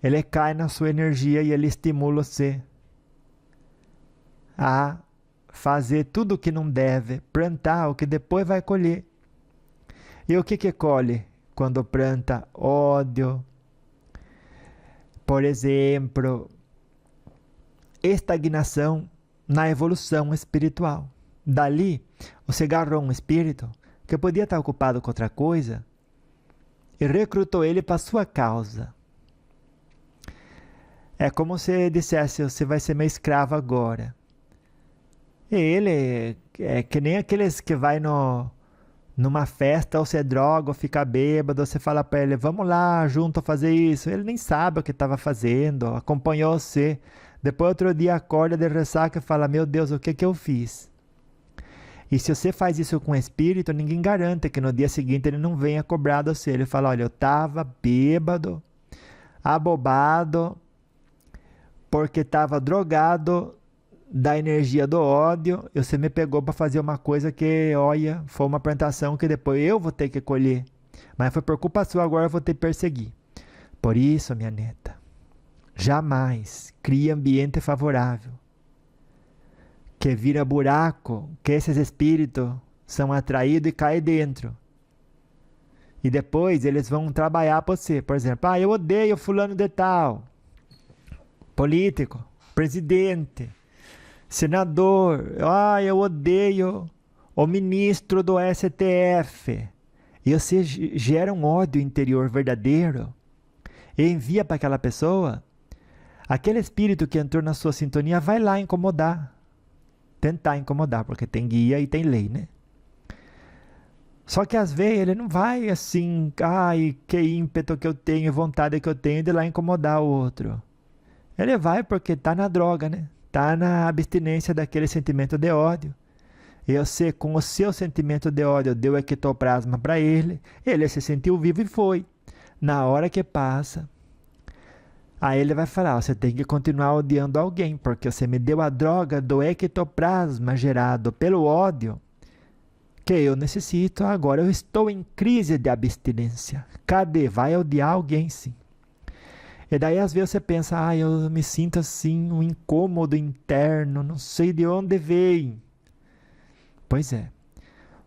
Ele cai na sua energia e ele estimula você a fazer tudo o que não deve, plantar o que depois vai colher. E o que colhe quando planta? Ódio. Por exemplo, estagnação na evolução espiritual. Dali, você agarrou um espírito que podia estar ocupado com outra coisa e recrutou ele para sua causa. É como se dissesse, você vai ser meu escravo agora. E ele é que nem aqueles que vai numa festa, ou você droga, ou fica bêbado, você fala para ele, vamos lá junto fazer isso. Ele nem sabe o que estava fazendo, acompanhou você. Depois outro dia acorda de ressaca e fala, meu Deus, o que eu fiz? E se você faz isso com o espírito, ninguém garante que no dia seguinte ele não venha cobrar de você. Ele fala, olha, eu estava bêbado, abobado, porque estava drogado da energia do ódio, e você me pegou para fazer uma coisa que, olha, foi uma plantação que depois eu vou ter que colher. Mas foi por culpa sua, agora eu vou ter que perseguir. Por isso, minha neta, jamais crie ambiente favorável, que vira buraco, que esses espíritos são atraídos e caem dentro. E depois eles vão trabalhar para você. Por exemplo, eu odeio fulano de tal, político, presidente, senador. Eu odeio o ministro do STF. E você gera um ódio interior verdadeiro e envia para aquela pessoa. Aquele espírito que entrou na sua sintonia vai lá incomodar. Tentar incomodar, porque tem guia e tem lei, né? Só que às vezes ele não vai assim, que ímpeto que eu tenho, vontade que eu tenho de lá incomodar o outro. Ele vai porque tá na droga, né? Tá na abstinência daquele sentimento de ódio. E você, com o seu sentimento de ódio, deu ectoplasma para ele se sentiu vivo e foi. Na hora que passa, aí ele vai falar, você tem que continuar odiando alguém, porque você me deu a droga do ectoplasma gerado pelo ódio, que eu necessito, agora eu estou em crise de abstinência. Cadê? Vai odiar alguém, sim. E daí às vezes você pensa, eu me sinto assim, um incômodo interno, não sei de onde vem. Pois é,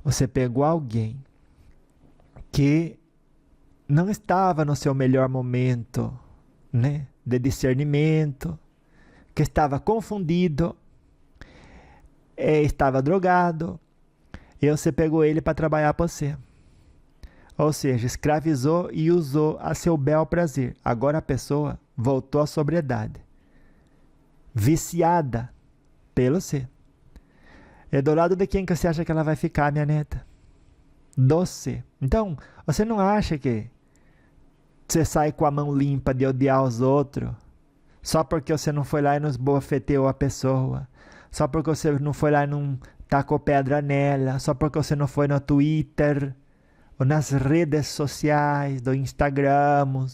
você pegou alguém que não estava no seu melhor momento, né, de discernimento, que estava confundido, estava drogado, e você pegou ele para trabalhar para você. Ou seja, escravizou e usou a seu bel prazer. Agora a pessoa voltou à sobriedade, viciada pelo você. É do lado de quem que você acha que ela vai ficar, minha neta? Do você. Então, você não acha que você sai com a mão limpa de odiar os outros só porque você não foi lá e não esbofeteou a pessoa, só porque você não foi lá e não tacou pedra nela, só porque você não foi no Twitter ou nas redes sociais do Instagram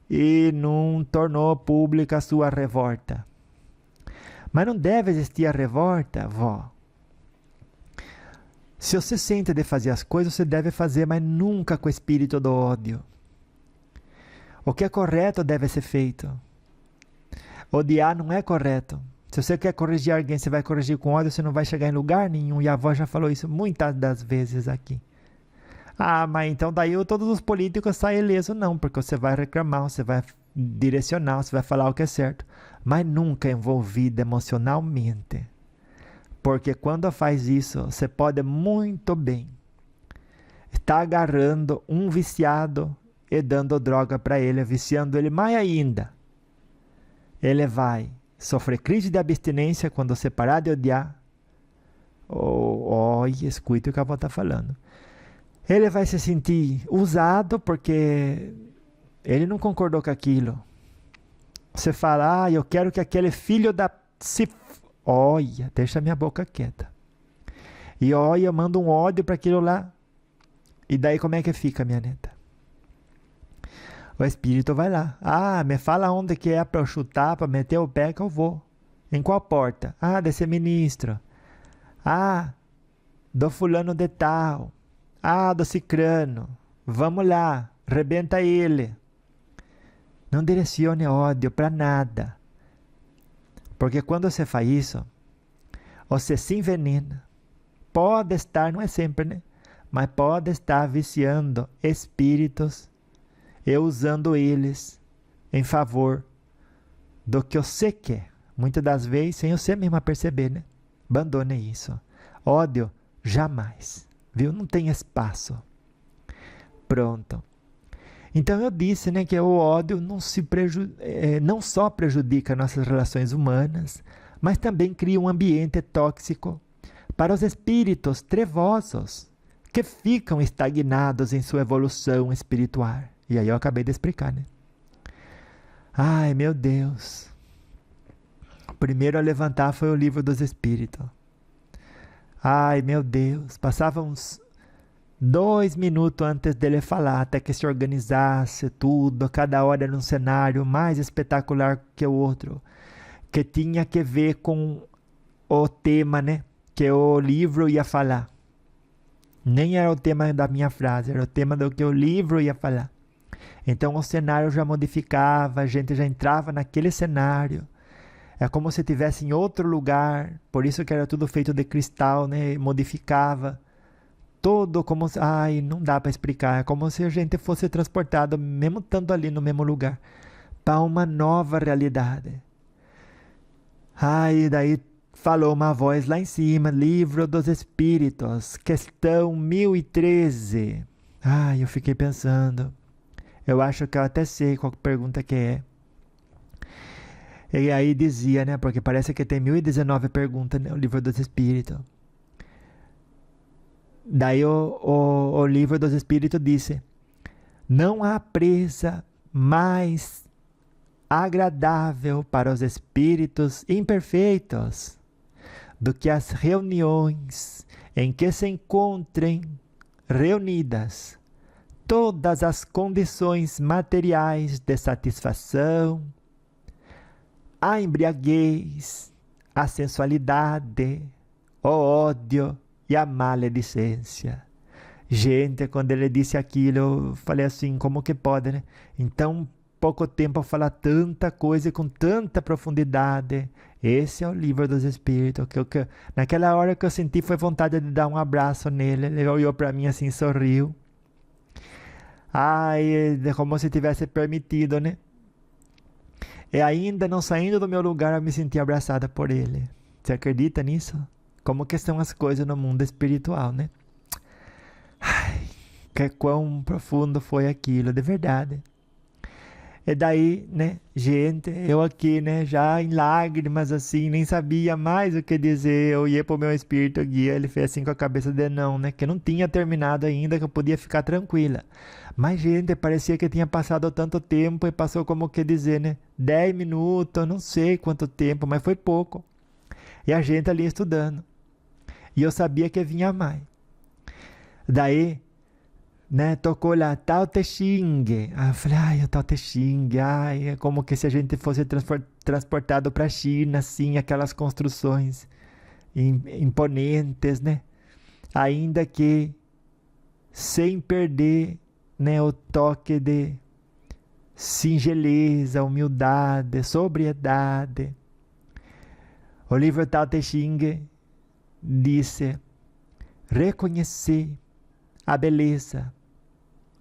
e não tornou pública a sua revolta. Mas não deve existir a revolta, vó. Se você sente de fazer as coisas, você deve fazer, mas nunca com o espírito do ódio. O que é correto deve ser feito. Odiar não é correto. Se você quer corrigir alguém, você vai corrigir com ódio, você não vai chegar em lugar nenhum. E a avó já falou isso muitas das vezes aqui. Mas então daí todos os políticos saem ilesos. Não, porque você vai reclamar, você vai direcionar, você vai falar o que é certo. Mas nunca envolvido emocionalmente. Porque quando faz isso, você pode muito bem estar agarrando um viciado e dando droga para ele, viciando ele mais ainda. Ele vai sofrer crise de abstinência quando você parar de odiar. Escute o que a avó está falando. Ele vai se sentir usado porque ele não concordou com aquilo. Você fala, eu quero que aquele filho da... Olha, deixa minha boca quieta. E eu mando um ódio para aquilo lá. E daí como é que fica, minha neta? O espírito vai lá. Me fala onde que é para eu chutar, para meter o pé que eu vou. Em qual porta? Desse ministro. Do fulano de tal. Do cicrano. Vamos lá, rebenta ele. Não direcione ódio para nada. Porque quando você faz isso, você se envenena. Pode estar, não é sempre, né? Mas pode estar viciando espíritos e usando eles em favor do que você quer. Muitas das vezes, sem você mesma perceber, né? Abandone isso. Ódio, jamais. Viu? Não tem espaço. Pronto. Então eu disse, né, que o ódio não só prejudica nossas relações humanas, mas também cria um ambiente tóxico para os espíritos trevosos que ficam estagnados em sua evolução espiritual. E aí eu acabei de explicar, né? Meu Deus. O primeiro a levantar foi o Livro dos Espíritos. Meu Deus. Passava uns 2 minutos antes dele falar, até que se organizasse tudo, cada hora num cenário mais espetacular que o outro, que tinha que ver com o tema, né, que o livro ia falar. Nem era o tema da minha frase, era o tema do que o livro ia falar. Então o cenário já modificava, a gente já entrava naquele cenário. É como se estivesse em outro lugar, por isso que era tudo feito de cristal, né? Modificava. Todo como se... Ai, não dá para explicar. É como se a gente fosse transportado, mesmo estando ali no mesmo lugar, para uma nova realidade. Ai, daí falou uma voz lá em cima, Livro dos Espíritos, questão 1013. Ai, eu fiquei pensando. Eu acho que eu até sei qual pergunta que é. E aí dizia, né? Porque parece que tem 1019 perguntas, né? O Livro dos Espíritos. Daí o Livro dos Espíritos disse: não há presa mais agradável para os espíritos imperfeitos do que as reuniões em que se encontrem reunidas todas as condições materiais de satisfação, a embriaguez, a sensualidade, o ódio e a maledicência. Gente, quando ele disse aquilo, eu falei assim, como que pode, né? Então, pouco tempo falar tanta coisa e com tanta profundidade. Esse é o Livro dos Espíritos. Naquela hora que eu senti foi vontade de dar um abraço nele. Ele olhou para mim assim, sorriu. Ai, como se tivesse permitido, né? E ainda não saindo do meu lugar, eu me senti abraçada por ele. Você acredita nisso? Como que são as coisas no mundo espiritual, né? Ai, que quão profundo foi aquilo, de verdade. E daí, né, gente, eu aqui, né, já em lágrimas, assim, nem sabia mais o que dizer. Eu ia pro meu espírito guia, ele fez assim com a cabeça de não, né, que não tinha terminado ainda, que eu podia ficar tranquila. Mas, gente, parecia que tinha passado tanto tempo e passou como que dizer, né, 10 minutos, não sei quanto tempo, mas foi pouco. E a gente ali estudando. E eu sabia que vinha mais. Daí, né, tocou lá, Tao Te Ching. Aí eu falei, ai, o Tao Te Ching, ai, é como que se a gente fosse transportado para a China, assim, aquelas construções imponentes, né? Ainda que sem perder, né, o toque de singeleza, humildade, sobriedade. O livro Tao Te Ching disse: reconhecer a beleza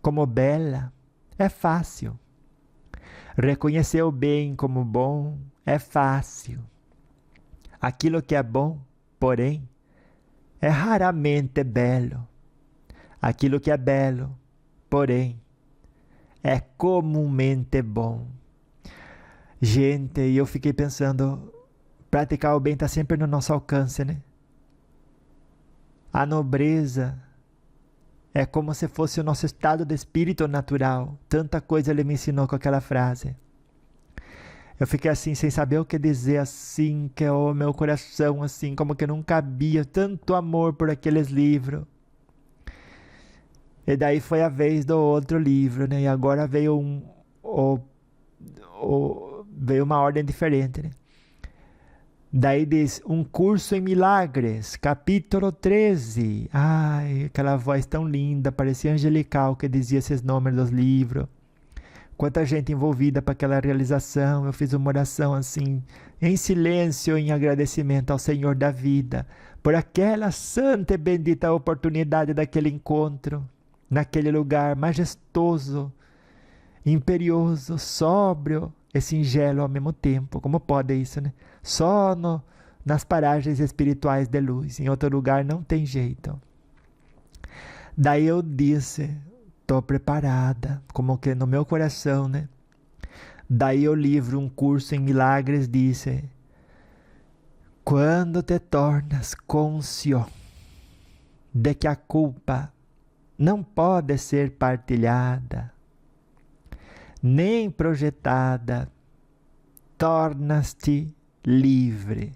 como bela é fácil. Reconhecer o bem como bom é fácil. Aquilo que é bom, porém, é raramente belo. Aquilo que é belo, porém, é comumente bom. Gente, e eu fiquei pensando, praticar o bem está sempre no nosso alcance, né? A nobreza é como se fosse o nosso estado de espírito natural. Tanta coisa ele me ensinou com aquela frase. Eu fiquei assim, sem saber o que dizer, assim, que o meu coração, assim, como que não cabia tanto amor por aqueles livros. E daí foi a vez do outro livro, né? E agora veio veio uma ordem diferente, né? Daí diz, Um Curso em Milagres, capítulo 13. Ai, aquela voz tão linda, parecia angelical que dizia esses nomes dos livros. Quanta gente envolvida para aquela realização. Eu fiz uma oração assim, em silêncio, em agradecimento ao Senhor da vida, por aquela santa e bendita oportunidade daquele encontro, naquele lugar majestoso, imperioso, sóbrio e singelo ao mesmo tempo. Como pode isso, né? Só nas paragens espirituais de luz. Em outro lugar não tem jeito. Daí eu disse, estou preparada, como que no meu coração, né? Daí o livro Um Curso em Milagres disse: quando te tornas conscio de que a culpa não pode ser partilhada, nem projetada, tornas-te livre.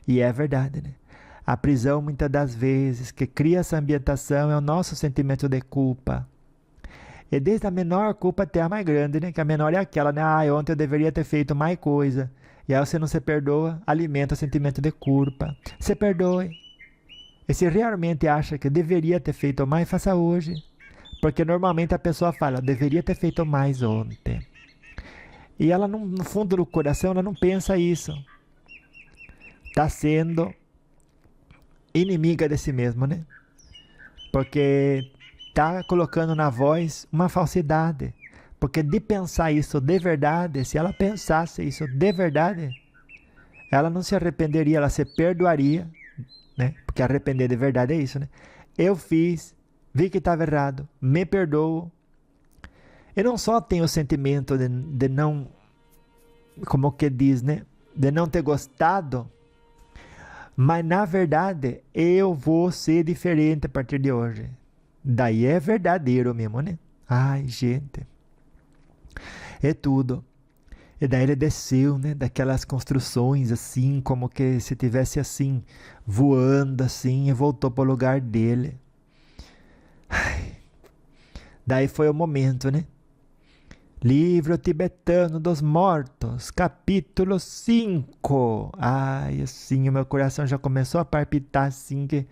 E é verdade, né? A prisão, muitas das vezes, que cria essa ambientação é o nosso sentimento de culpa. E desde a menor culpa até a mais grande, né? Que a menor é aquela, né? Ontem eu deveria ter feito mais coisa. E aí você não se perdoa, alimenta o sentimento de culpa. Se perdoe. E se realmente acha que deveria ter feito mais, faça hoje. Porque normalmente a pessoa fala, eu deveria ter feito mais ontem. E ela, no fundo do coração, ela não pensa isso. Está sendo inimiga de si mesmo, né? Porque está colocando na voz uma falsidade. Porque de pensar isso de verdade, se ela pensasse isso de verdade, ela não se arrependeria, ela se perdoaria, né? Porque arrepender de verdade é isso, né? Eu fiz, vi que estava errado, me perdoo. E não só tem o sentimento de não, como que diz, né? De não ter gostado, mas na verdade eu vou ser diferente a partir de hoje. Daí é verdadeiro mesmo, né? Ai, gente. É tudo. E daí ele desceu, né? Daquelas construções assim, como que se tivesse assim, voando assim, e voltou para o lugar dele. Ai. Daí foi o momento, né? Livro Tibetano dos Mortos, capítulo 5. Ai, assim, o meu coração já começou a palpitar assim, que...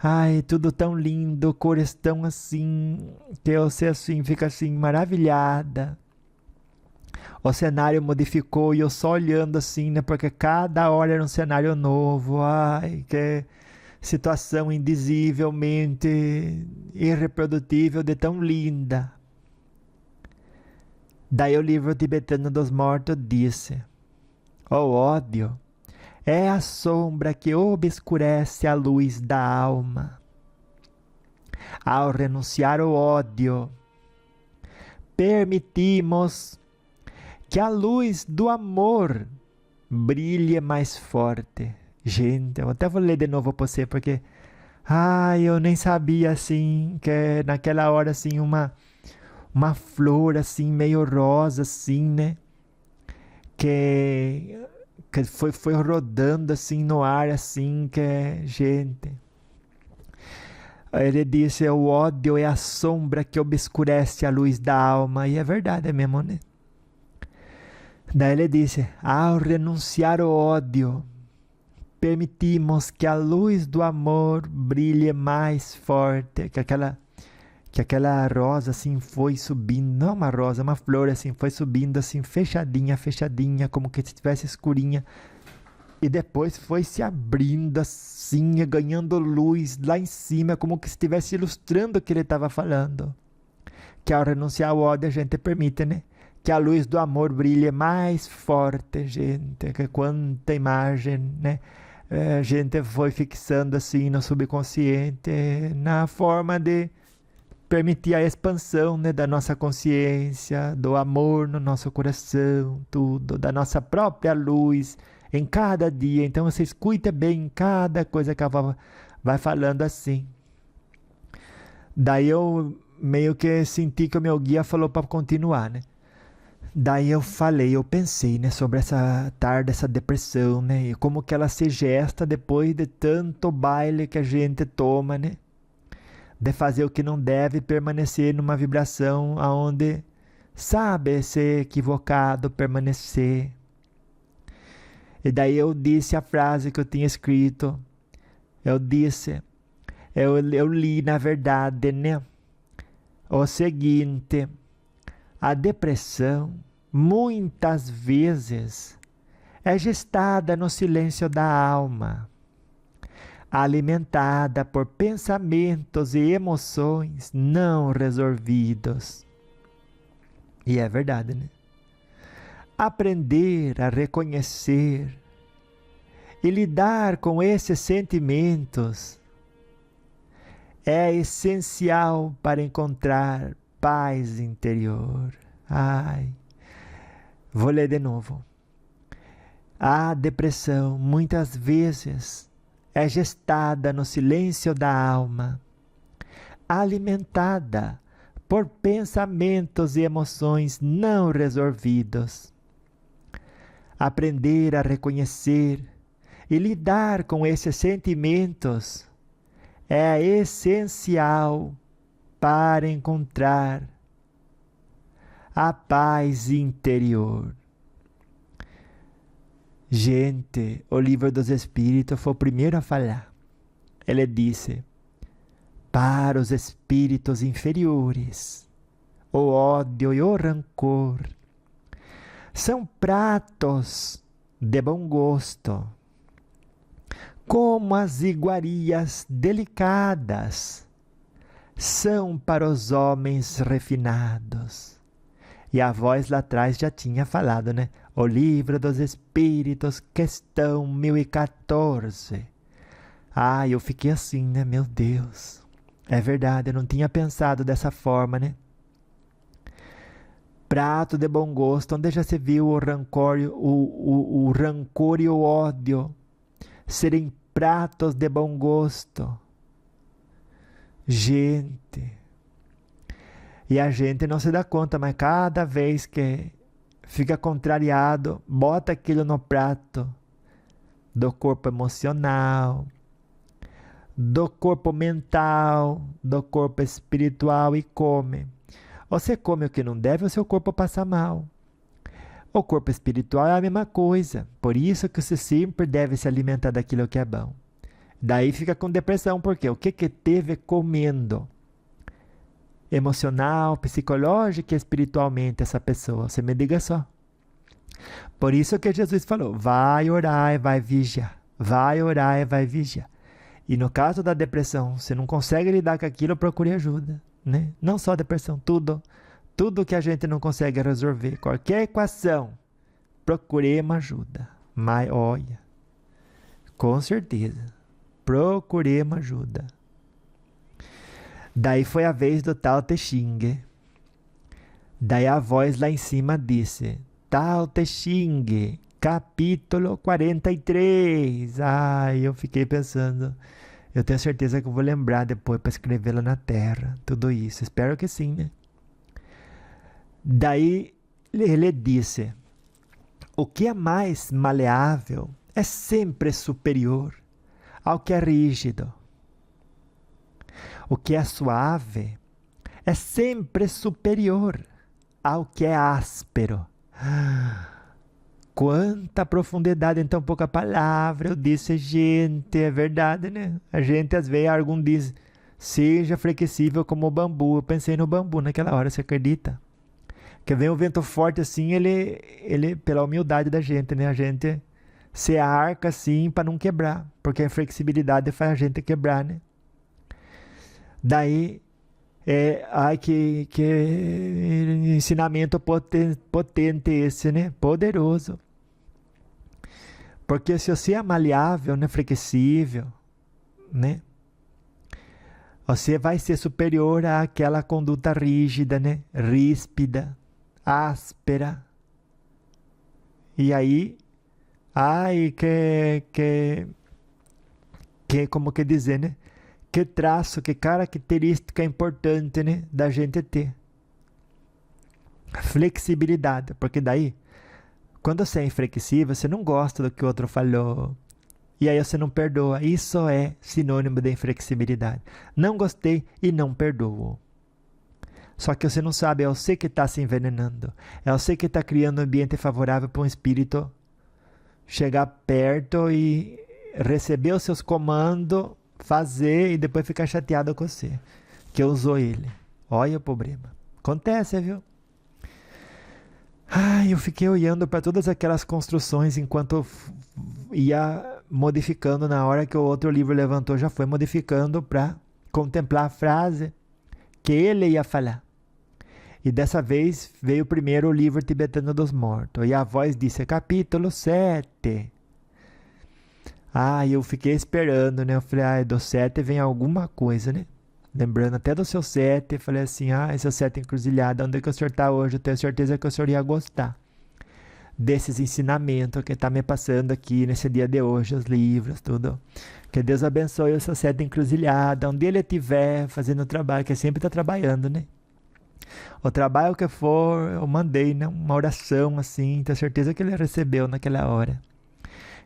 Ai, tudo tão lindo, cores tão assim, que você assim, fica assim, maravilhada. O cenário modificou e eu só olhando assim, né, porque cada hora era um cenário novo. Ai, que situação indizivelmente irreprodutível de tão linda. Daí o livro tibetano dos mortos disse: o ódio é a sombra que obscurece a luz da alma. Ao renunciar ao ódio, permitimos que a luz do amor brilhe mais forte. Gente, eu até vou ler de novo para você, porque eu nem sabia assim, que naquela hora assim uma flor assim, meio rosa assim, né? Que foi rodando assim no ar assim, que gente. Ele disse, o ódio é a sombra que obscurece a luz da alma. E é verdade mesmo, né? Daí ele disse, ao renunciar ao ódio, permitimos que a luz do amor brilhe mais forte, que aquela rosa assim foi subindo, não uma rosa, uma flor assim, foi subindo assim, fechadinha, fechadinha, como que estivesse escurinha, e depois foi se abrindo assim, ganhando luz lá em cima, como que estivesse ilustrando o que ele estava falando. Que ao renunciar ao ódio a gente permite, né? Que a luz do amor brilhe mais forte, gente, que quanta imagem, né? A gente foi fixando assim no subconsciente, na forma de permitir a expansão, né, da nossa consciência, do amor no nosso coração, tudo, da nossa própria luz em cada dia. Então você escuta bem cada coisa que a avó vai falando assim. Daí eu meio que senti que o meu guia falou para continuar, né? Daí eu pensei, né, sobre essa tarde, essa depressão, né, e como que ela se gesta depois de tanto baile que a gente toma, né, de fazer o que não deve, permanecer numa vibração aonde sabe ser equivocado, permanecer. E daí eu disse a frase que eu tinha escrito, eu li na verdade, né, o seguinte: a depressão, muitas vezes, é gestada no silêncio da alma, alimentada por pensamentos e emoções não resolvidos. E é verdade, né? Aprender a reconhecer e lidar com esses sentimentos é essencial para encontrar paz interior. Vou ler de novo. A depressão muitas vezes é gestada no silêncio da alma, alimentada por pensamentos e emoções não resolvidos. Aprender a reconhecer e lidar com esses sentimentos é essencial para encontrar a paz interior. Gente, o Livro dos Espíritos foi o primeiro a falar. Ele disse: para os espíritos inferiores, o ódio e o rancor são pratos de bom gosto, como as iguarias delicadas são para os homens refinados. E a voz lá atrás já tinha falado, né? O Livro dos Espíritos, questão 1014. Eu fiquei assim, né? Meu Deus. É verdade, eu não tinha pensado dessa forma, né? Prato de bom gosto, onde já se viu o rancor, o rancor e o ódio serem pratos de bom gosto. Gente, e a gente não se dá conta, mas cada vez que fica contrariado, bota aquilo no prato do corpo emocional, do corpo mental, do corpo espiritual e come. Você come o que não deve, o seu corpo passa mal. O corpo espiritual é a mesma coisa, por isso que você sempre deve se alimentar daquilo que é bom. Daí fica com depressão, porque o que teve comendo? Emocional, psicológica e espiritualmente essa pessoa, você me diga só. Por isso que Jesus falou, vai orar e vai vigiar. Vai orar e vai vigiar. E no caso da depressão, você não consegue lidar com aquilo, procure ajuda, né? Não só depressão, tudo que a gente não consegue resolver, qualquer equação, procuremos ajuda. Mas olha, com certeza, procuremos ajuda. Daí foi a vez do Tao Te Ching. Daí a voz lá em cima disse, Tao Te Ching, capítulo 43. Eu fiquei pensando, eu tenho certeza que eu vou lembrar depois para escrevê-la na terra, tudo isso, espero que sim, né? Daí ele disse, o que é mais maleável é sempre superior ao que é rígido. O que é suave é sempre superior ao que é áspero. Quanta profundidade em tão pouca palavra. Eu disse, gente, é verdade, né? A gente às vezes algum diz, seja flexível como o bambu. Eu pensei no bambu naquela hora, você acredita? Que vem um vento forte assim, ele pela humildade da gente, né? A gente se arca assim para não quebrar, porque a flexibilidade faz a gente quebrar, né? Daí, que ensinamento potente esse, né? Poderoso. Porque se você é maleável, né? Flexível, né? Você vai ser superior àquela conduta rígida, né? Ríspida, áspera. E aí, como que dizer, né? Que traço, que característica importante, né, da gente ter. Flexibilidade, porque daí, quando você é inflexível, você não gosta do que o outro falou. E aí você não perdoa. Isso é sinônimo de inflexibilidade. Não gostei e não perdoo. Só que você não sabe, é você que está se envenenando. É você que está criando um ambiente favorável para um espírito chegar perto e receber os seus comandos, fazer e depois ficar chateado com você, que usou ele. Olha o problema. Acontece, viu? Eu fiquei olhando para todas aquelas construções enquanto ia modificando. Na hora que o outro livro levantou, já foi modificando para contemplar a frase que ele ia falar. E dessa vez veio primeiro o livro tibetano dos mortos. E a voz disse, capítulo 7. Eu fiquei esperando, né? Eu falei, do 7 vem alguma coisa, né? Lembrando até do seu 7, falei assim, esse é o 7 encruzilhada, onde é que o senhor está hoje? Eu tenho certeza que o senhor ia gostar desses ensinamentos que está me passando aqui nesse dia de hoje, os livros, tudo. Que Deus abençoe o seu 7 encruzilhada, onde ele estiver fazendo o trabalho, que sempre está trabalhando, né? O trabalho que for, eu mandei, né? Uma oração assim, tenho certeza que ele recebeu naquela hora.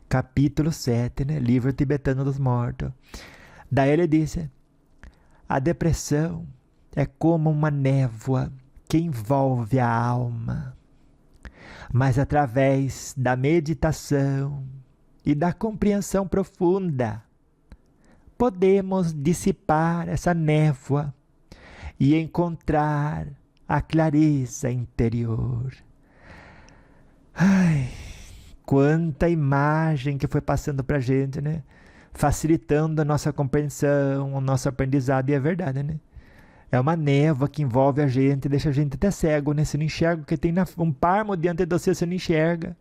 Capítulo 7, né? Livro tibetano dos mortos. Daí ele disse, a depressão é como uma névoa que envolve a alma. mas através da meditação e da compreensão profunda, podemos dissipar essa névoa e encontrar a clareza interior. Ai, quanta imagem que foi passando para a gente, né? Facilitando a nossa compreensão, o nosso aprendizado, e é verdade, né? É uma névoa que envolve a gente, deixa a gente até cego, né? Você não enxerga o que tem um palmo diante de você, você não enxerga.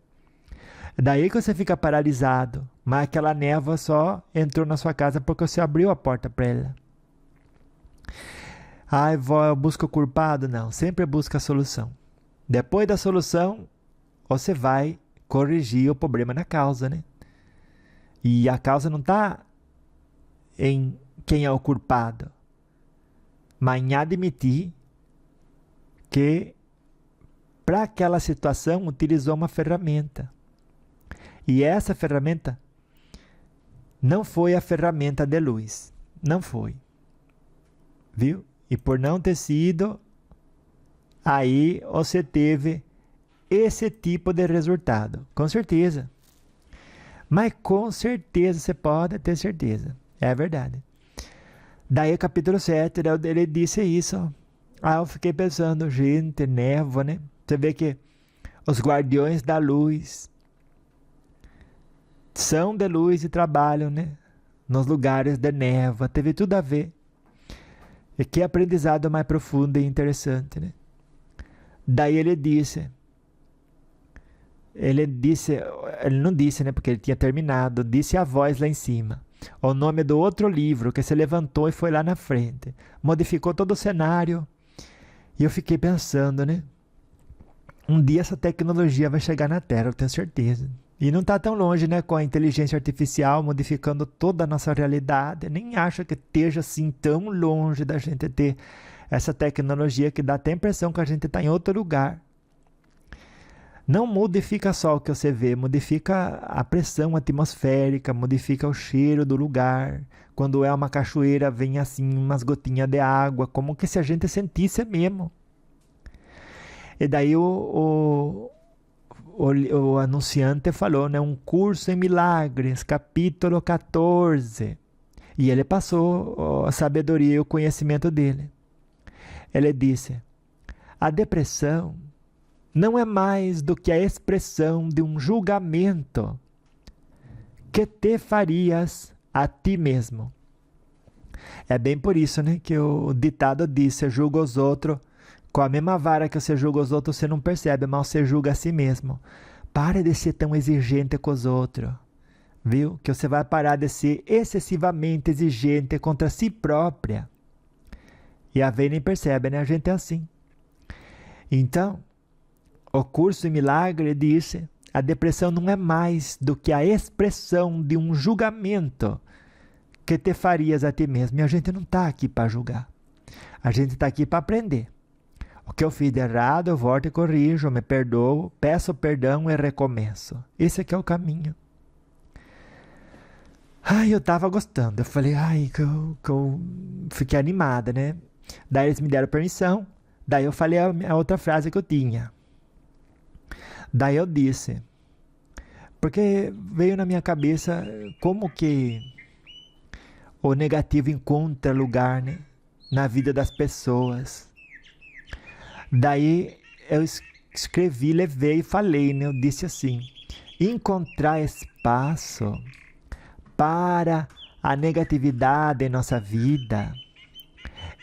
Daí que você fica paralisado, mas aquela névoa só entrou na sua casa porque você abriu a porta para ela. Ai, vó, eu busco o culpado? Não, sempre busca a solução. Depois da solução, você vai corrigir o problema na causa, né? E a causa não está em quem é o culpado, mas em admitir que para aquela situação utilizou uma ferramenta. E essa ferramenta não foi a ferramenta de luz. Não foi. Viu? E por não ter sido, aí você teve esse tipo de resultado. Com certeza. Mas com certeza, você pode ter certeza. É verdade. Daí o capítulo 7, ele disse isso. Aí eu fiquei pensando, gente, névoa, né? Você vê que os guardiões da luz são de luz e trabalham, né? Nos lugares de névoa. Teve tudo a ver. E que aprendizado mais profundo e interessante, né? Daí ele não disse, né? Porque ele tinha terminado. Disse a voz lá em cima. O nome do outro livro que se levantou e foi lá na frente. Modificou todo o cenário. E eu fiquei pensando, né? Um dia essa tecnologia vai chegar na Terra, eu tenho certeza. E não está tão longe, né? Com a inteligência artificial modificando toda a nossa realidade. Nem acho que esteja assim tão longe da gente ter essa tecnologia que dá até a impressão que a gente está em outro lugar. Não modifica só o que você vê, modifica a pressão atmosférica, modifica o cheiro do lugar. Quando é uma cachoeira, vem assim umas gotinhas de água, como que se a gente sentisse mesmo. E daí o anunciante falou, né? Um curso em milagres, capítulo 14. E ele passou a sabedoria e o conhecimento dele. Ele disse, a depressão não é mais do que a expressão de um julgamento que te farias a ti mesmo. É bem por isso, né, que o ditado diz, você julga os outros, com a mesma vara que você julga os outros, você não percebe, mas você julga a si mesmo. Pare de ser tão exigente com os outros, viu? Que você vai parar de ser excessivamente exigente contra si própria. E a vez nem percebe, né? A gente é assim. Então, o curso em milagre disse, a depressão não é mais do que a expressão de um julgamento que te farias a ti mesmo. E a gente não está aqui para julgar. A gente está aqui para aprender. O que eu fiz de errado, eu volto e corrijo, me perdoo, peço perdão e recomeço. Esse aqui é o caminho. Ai, eu estava gostando. Eu falei, que eu fiquei animada, né? Daí eles me deram permissão. Daí eu falei a outra frase que eu tinha. Daí eu disse, porque veio na minha cabeça como que o negativo encontra lugar, né, na vida das pessoas. Daí eu escrevi, levei e falei, né, eu disse assim, encontrar espaço para a negatividade em nossa vida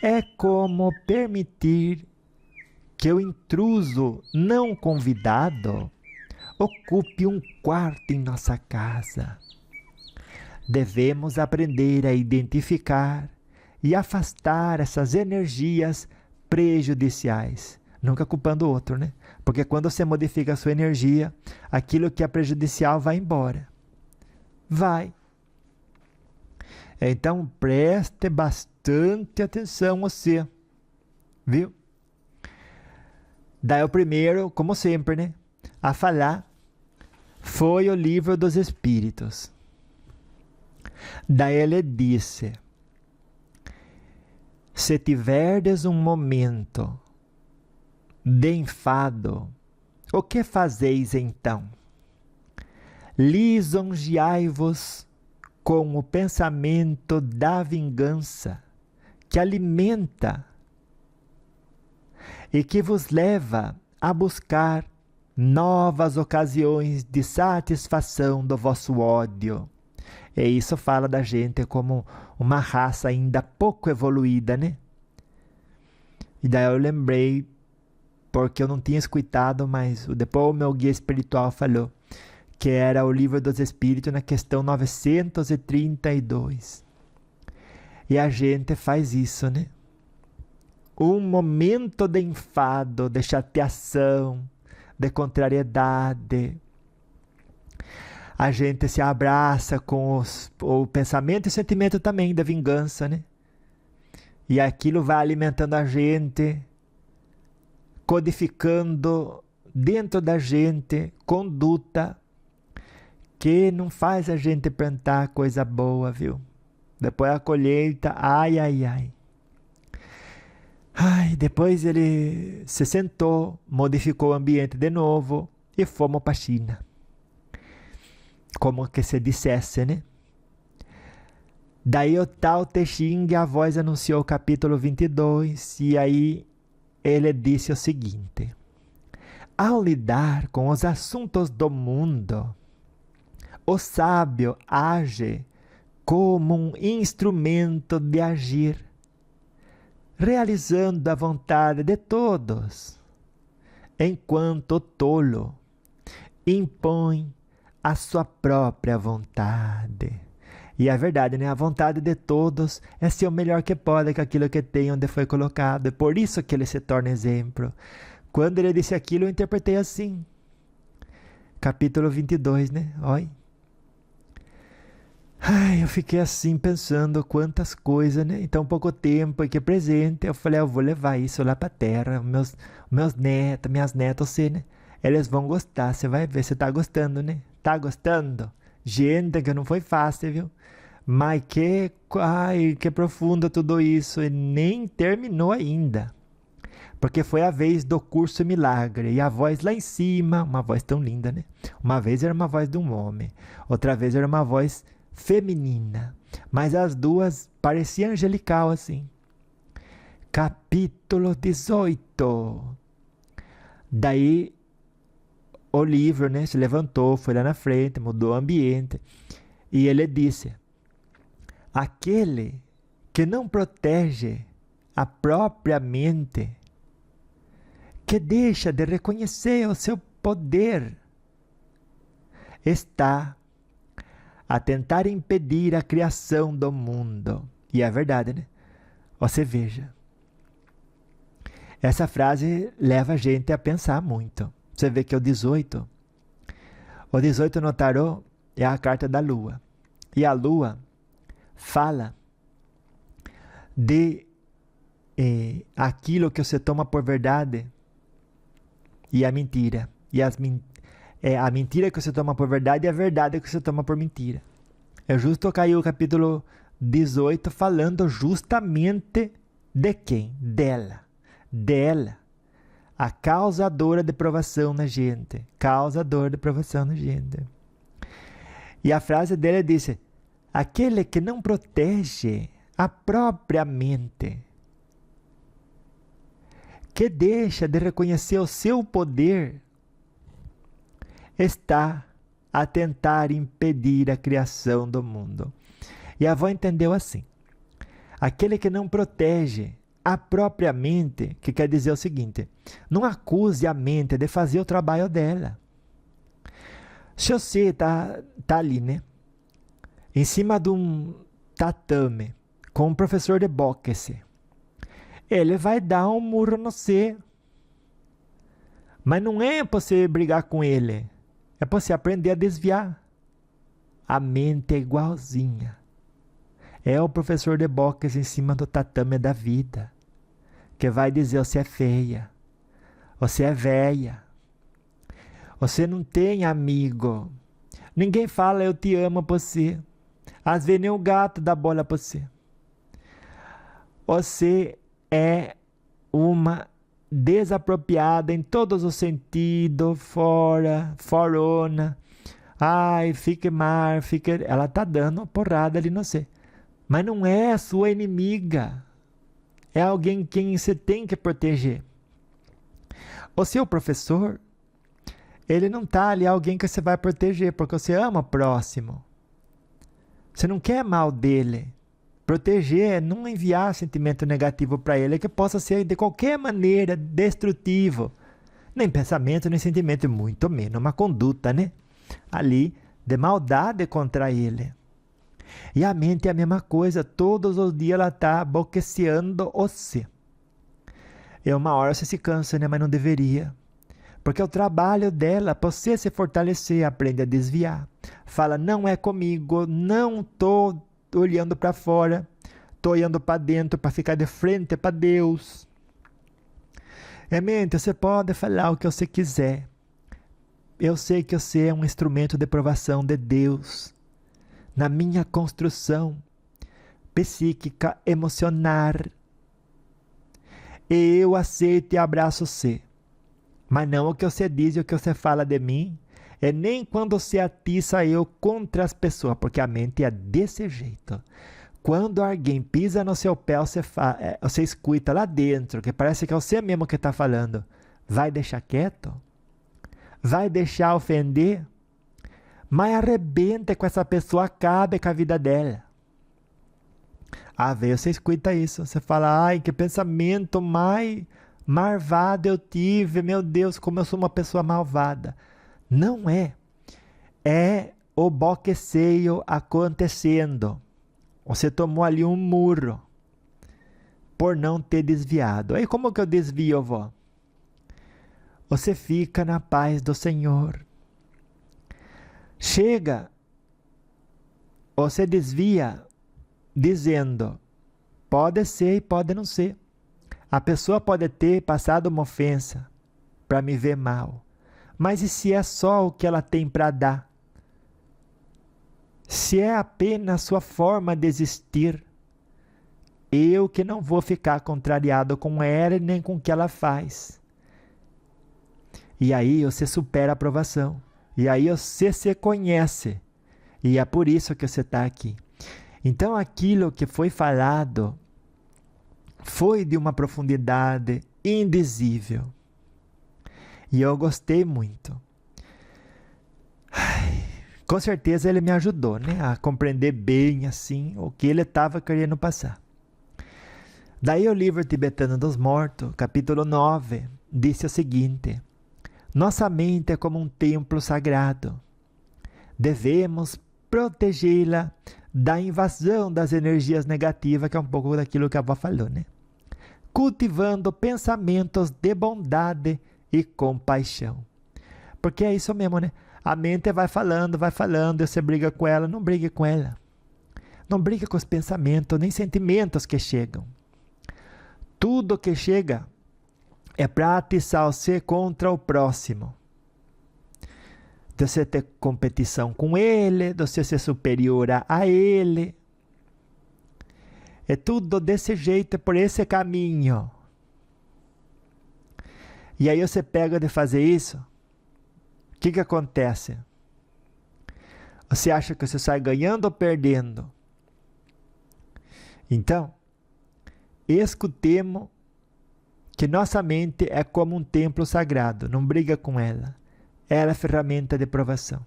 é como permitir que o intruso não convidado ocupe um quarto em nossa casa. Devemos aprender a identificar e afastar essas energias prejudiciais. Nunca culpando o outro, né? Porque quando você modifica a sua energia, aquilo que é prejudicial vai embora. Vai. Então preste bastante atenção você. Viu? Daí o primeiro, como sempre, né, a falar foi o Livro dos Espíritos. Daí ele disse, se tiverdes um momento de enfado O que fazeis então? Lisonjeai-vos com o pensamento da vingança, que alimenta e que vos leva a buscar novas ocasiões de satisfação do vosso ódio. E isso fala da gente como uma raça ainda pouco evoluída, né? E daí eu lembrei, porque eu não tinha escutado, mas depois o meu guia espiritual falou, que era o Livro dos Espíritos na questão 932. E a gente faz isso, né? Um momento de enfado, de chateação, de contrariedade. A gente se abraça com o pensamento e sentimento também da vingança, né? E aquilo vai alimentando a gente, codificando dentro da gente conduta que não faz a gente plantar coisa boa, viu? Depois a colheita, ai, ai, ai. Ai, depois ele se sentou, modificou o ambiente de novo e fomos para a China. Como que se dissesse, né? Daí o Tao Te Ching, a voz anunciou o capítulo 22, e aí ele disse o seguinte: ao lidar com os assuntos do mundo, o sábio age como um instrumento de agir, realizando a vontade de todos, enquanto o tolo impõe a sua própria vontade. E é verdade, né? A vontade de todos é ser o melhor que pode com aquilo que tem onde foi colocado. É por isso que ele se torna exemplo. Quando ele disse aquilo, eu interpretei assim. Capítulo 22, né? Olha. Ai, eu fiquei assim pensando quantas coisas, né? Em tão pouco tempo, aqui presente. Eu falei, eu vou levar isso lá pra terra. Meus netos, minhas netas, você, né? Eles vão gostar, você vai ver, você tá gostando, né? Tá gostando? Gente, que não foi fácil, viu? Mas que profundo tudo isso. E nem terminou ainda. Porque foi a vez do curso Milagre. E a voz lá em cima, uma voz tão linda, né? Uma vez era uma voz de um homem. Outra vez era uma voz feminina. Mas as duas pareciam angelical assim. Capítulo 18. Daí o livro, né, se levantou, foi lá na frente, mudou o ambiente. E ele disse: aquele que não protege a própria mente, que deixa de reconhecer o seu poder, está a tentar impedir a criação do mundo. E é verdade, né? Você veja. Essa frase leva a gente a pensar muito. Você vê que o 18 no tarô é a carta da lua. E a lua fala de aquilo que você toma por verdade e a mentira. E a mentira que você toma por verdade e a verdade que você toma por mentira. É justo cair o capítulo 18 falando justamente de quem? Dela. A causadora de provação na gente. Causadora de provação na gente. E a frase dele disse: aquele que não protege a própria mente, que deixa de reconhecer o seu poder, está a tentar impedir a criação do mundo. E a avó entendeu assim: aquele que não protege a própria mente, que quer dizer o seguinte: não acuse a mente de fazer o trabalho dela. Se você tá ali, né, em cima de um tatame, com um professor de boxe, ele vai dar um murro no você. Mas não é para você brigar com ele, é para você aprender a desviar. A mente é igualzinha. É o professor de boxe em cima do tatame da vida, que vai dizer: você é feia, você é velha, você não tem amigo, ninguém fala eu te amo pra você, às vezes nem o gato dá bola pra você. Você é uma desapropriada em todos os sentidos, forona. Ai, fique mar, fique... Ela está dando porrada ali no você. Mas não é a sua inimiga. É alguém quem você tem que proteger. O seu professor, ele não está ali alguém que você vai proteger, porque você ama o próximo. Você não quer mal dele. Proteger é não enviar sentimento negativo para ele, que possa ser de qualquer maneira destrutivo. Nem pensamento, nem sentimento, muito menos uma conduta, né? Ali, de maldade contra ele. E a mente é a mesma coisa, todos os dias ela está boqueceando você. E uma hora você se cansa, né? Mas não deveria. Porque é o trabalho dela, para você se fortalecer, aprende a desviar. Fala, não é comigo, não estou olhando para fora, estou olhando para dentro para ficar de frente para Deus. Mente, você pode falar o que você quiser. Eu sei que você é um instrumento de provação de Deus. Na minha construção psíquica, emocional. E eu aceito e abraço você. Mas não o que você diz e o que você fala de mim. É nem quando você atiça eu contra as pessoas, porque a mente é desse jeito. Quando alguém pisa no seu pé, você escuta lá dentro, que parece que é você mesmo que está falando. Vai deixar quieto? Vai deixar ofender? Mas arrebenta com essa pessoa, acabe com a vida dela. Veio, você escuta isso. Você fala, ai, que pensamento mais marvado eu tive. Meu Deus, como eu sou uma pessoa malvada. Não é. É o boqueceio acontecendo. Você tomou ali um murro por não ter desviado. Aí como que eu desvio, vó? Você fica na paz do Senhor. Chega, você desvia dizendo, pode ser e pode não ser. A pessoa pode ter passado uma ofensa para me ver mal. Mas e se é só o que ela tem para dar? Se é apenas sua forma de existir, eu que não vou ficar contrariado com ela nem com o que ela faz. E aí você supera a provação. E aí você se conhece. E é por isso que você está aqui. Então aquilo que foi falado foi de uma profundidade indizível. E eu gostei muito. Com certeza ele me ajudou, né, a compreender bem assim o que ele estava querendo passar. Daí o livro Tibetano dos Mortos, capítulo 9, disse o seguinte: nossa mente é como um templo sagrado. Devemos protegê-la da invasão das energias negativas, que é um pouco daquilo que a avó falou, né? Cultivando pensamentos de bondade e compaixão. Porque é isso mesmo, né? A mente vai falando, e você briga com ela. Não brigue com ela. Não brigue com os pensamentos, nem sentimentos que chegam. Tudo que chega é para atiçar você contra o próximo. De você ter competição com ele, de você ser superior a ele. É tudo desse jeito, por esse caminho. E aí você pega de fazer isso, o que acontece? Você acha que você sai ganhando ou perdendo? Então, escutemos que nossa mente é como um templo sagrado, não briga com ela. Ela é ferramenta de provação.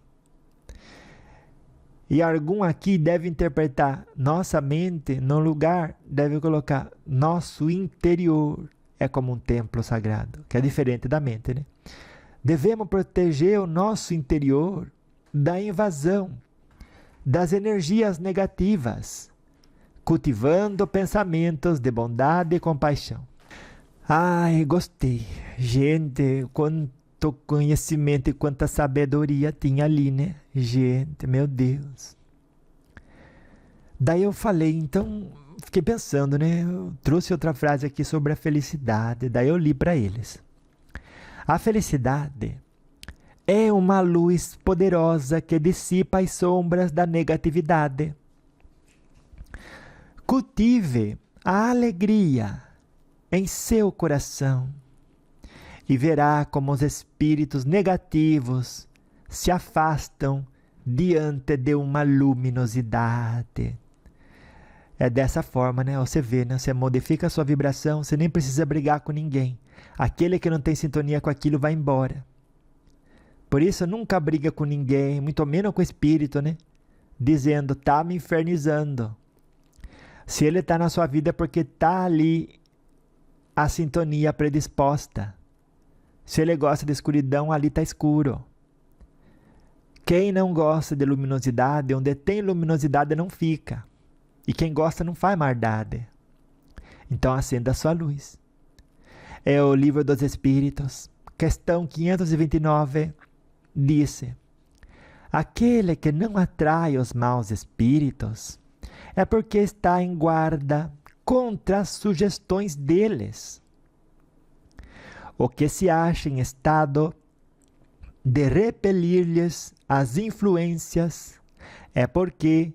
E algum aqui deve interpretar nossa mente no lugar, deve colocar nosso interior é como um templo sagrado, que é diferente da mente, né? Devemos proteger o nosso interior da invasão das energias negativas, cultivando pensamentos de bondade e compaixão. Ai, gostei. Gente, quanto conhecimento e quanta sabedoria tinha ali, né? Gente, meu Deus. Daí eu falei, então, fiquei pensando, né? Eu trouxe outra frase aqui sobre a felicidade. Daí eu li para eles. A felicidade é uma luz poderosa que dissipa as sombras da negatividade. Cultive a alegria em seu coração. e verá como os espíritos negativos se afastam diante de uma luminosidade. É dessa forma, né? Você vê, né? Você modifica a sua vibração, você nem precisa brigar com ninguém. Aquele que não tem sintonia com aquilo vai embora. Por isso, nunca briga com ninguém, muito menos com o espírito, né? Dizendo, tá me infernizando. Se ele tá na sua vida é porque tá ali a sintonia predisposta. Se ele gosta de escuridão, ali tá escuro. Quem não gosta de luminosidade, onde tem luminosidade não fica. E quem gosta não faz maldade. Então acenda a sua luz. É o Livro dos Espíritos, questão 529, disse: aquele que não atrai os maus espíritos é porque está em guarda contra as sugestões deles. O que se acha em estado de repelir-lhes as influências é porque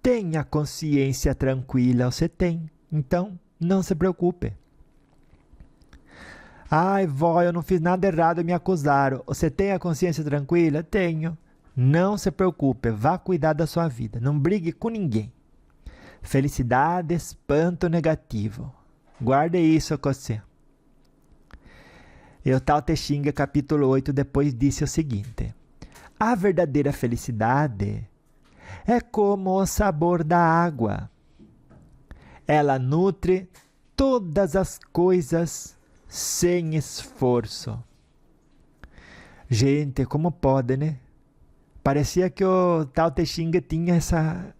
tem a consciência tranquila. Você tem, então não se preocupe. Ai, vó, eu não fiz nada errado, me acusaram. Você tem a consciência tranquila? Tenho. Não se preocupe, vá cuidar da sua vida. Não brigue com ninguém. Felicidade, espanto negativo. Guarde isso com você. E o Tao Te Ching, capítulo 8, depois disse o seguinte: a verdadeira felicidade é como o sabor da água. Ela nutre todas as coisas sem esforço. Gente, como pode, né? Parecia que o Tao Te Ching tinha essa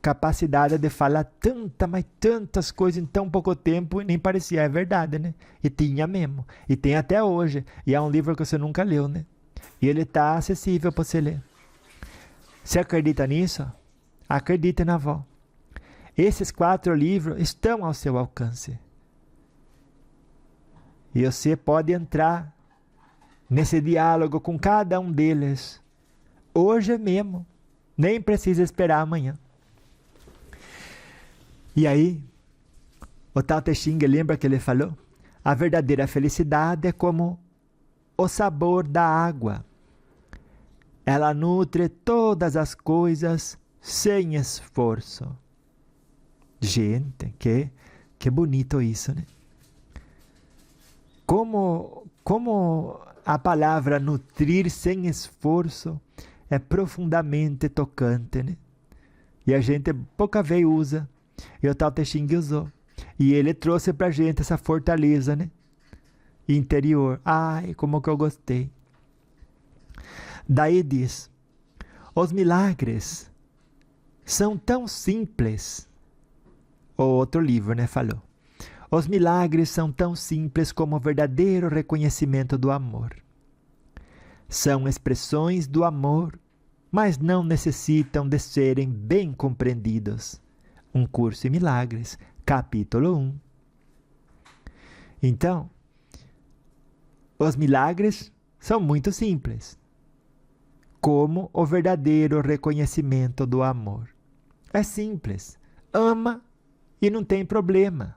capacidade de falar mas tantas coisas em tão pouco tempo, e nem parecia, é verdade, né? E tinha mesmo, e tem até hoje, e é um livro que você nunca leu, né? E ele está acessível para você ler. Você acredita nisso? Acredite na avó. Esses 4 livros estão ao seu alcance. E você pode entrar nesse diálogo com cada um deles hoje mesmo. Nem precisa esperar amanhã. E aí, o Tao Te Ching, lembra que ele falou? A verdadeira felicidade é como o sabor da água. Ela nutre todas as coisas sem esforço. Gente, que bonito isso, né? Como a palavra nutrir sem esforço é profundamente tocante, né? E a gente pouca vez usa. E o Tao Te Ching usou. E ele trouxe pra gente essa fortaleza, né? Interior. Ai, como que eu gostei. Daí diz: os milagres são tão simples. O outro livro, né, falou. Os milagres são tão simples como o verdadeiro reconhecimento do amor. São expressões do amor, mas não necessitam de serem bem compreendidos. Um Curso em Milagres, capítulo 1. Então, os milagres são muito simples, como o verdadeiro reconhecimento do amor. É simples, ama e não tem problema.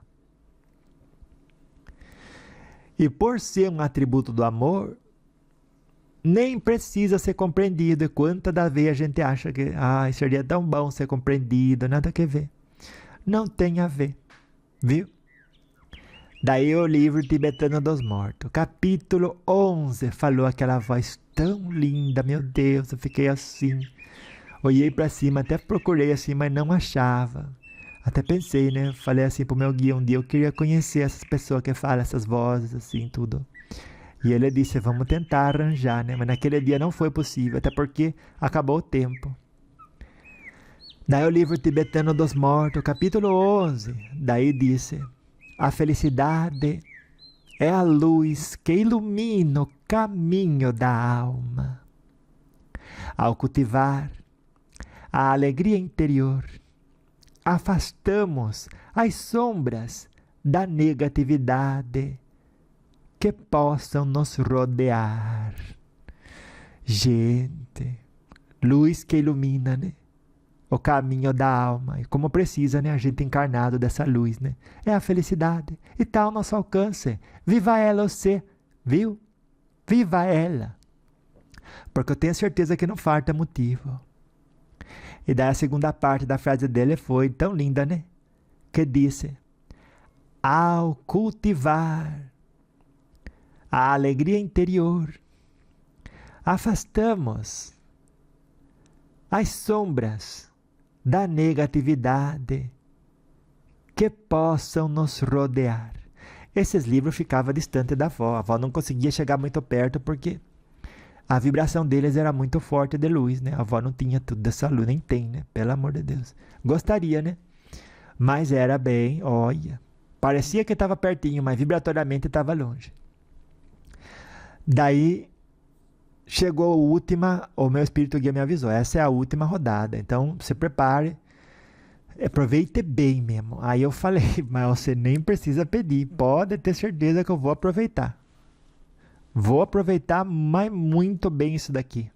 E por ser um atributo do amor, nem precisa ser compreendido. E quantas das vezes a gente acha que seria tão bom ser compreendido, nada que ver. Não tem a ver, viu? Daí o livro Tibetano dos Mortos, capítulo 11, falou aquela voz tão linda, meu Deus, eu fiquei assim. Olhei para cima, até procurei assim, mas não achava. Até pensei, né? Falei assim pro meu guia um dia, eu queria conhecer essas pessoas que falam essas vozes, assim, tudo. E ele disse, vamos tentar arranjar, né? Mas naquele dia não foi possível, até porque acabou o tempo. Daí o livro Tibetano dos Mortos, capítulo 11, daí disse: a felicidade é a luz que ilumina o caminho da alma. Ao cultivar a alegria interior, afastamos as sombras da negatividade que possam nos rodear. Gente, luz que ilumina, né? O caminho da alma. E como precisa, né? A gente encarnado dessa luz, né? É a felicidade. E está ao nosso alcance. Viva ela você, viu? Viva ela! Porque eu tenho certeza que não falta motivo. E daí a segunda parte da frase dele foi tão linda, né? Que disse: ao cultivar a alegria interior, afastamos as sombras da negatividade que possam nos rodear. Esses livros ficavam distante da avó. A avó não conseguia chegar muito perto porque a vibração deles era muito forte de luz, né? A avó não tinha tudo dessa luz, nem tem, né? Pelo amor de Deus. Gostaria, né? Mas era bem, olha, parecia que estava pertinho, mas vibratoriamente estava longe. Daí chegou a última, o meu espírito guia me avisou, essa é a última rodada, então se prepare, aproveite bem mesmo. Aí eu falei, mas você nem precisa pedir, pode ter certeza que eu vou aproveitar. Vou aproveitar mas muito bem isso daqui.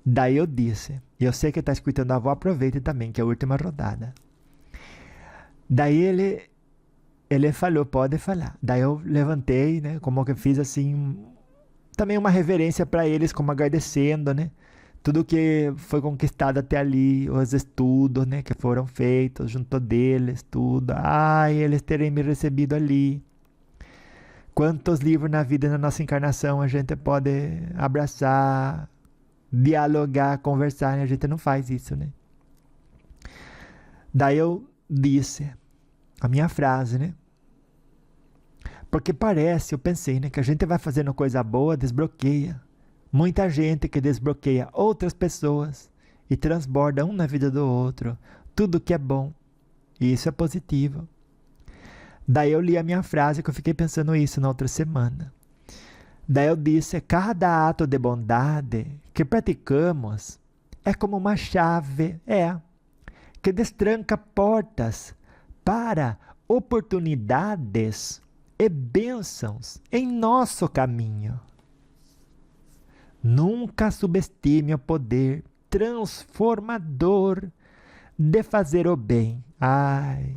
Daí eu disse, e eu sei que está escutando a avó, aproveite também, que é a última rodada. Daí ele falou, pode falar. Daí eu levantei, né, como que fiz assim, também uma reverência para eles, como agradecendo, né, tudo que foi conquistado até ali, os estudos, né, que foram feitos junto deles, tudo. Ai, eles terem me recebido ali. Quantos livros na vida, na nossa encarnação, a gente pode abraçar, dialogar, conversar, né? A gente não faz isso, né? Daí eu disse a minha frase, né? Porque parece, eu pensei, né, que a gente vai fazendo coisa boa, desbloqueia. Muita gente que desbloqueia outras pessoas e transborda um na vida do outro. Tudo que é bom. E isso é positivo. Daí eu li a minha frase, que eu fiquei pensando isso na outra semana. Daí eu disse, cada ato de bondade que praticamos é como uma chave, que destranca portas para oportunidades e bênçãos em nosso caminho. Nunca subestime o poder transformador de fazer o bem. Ai!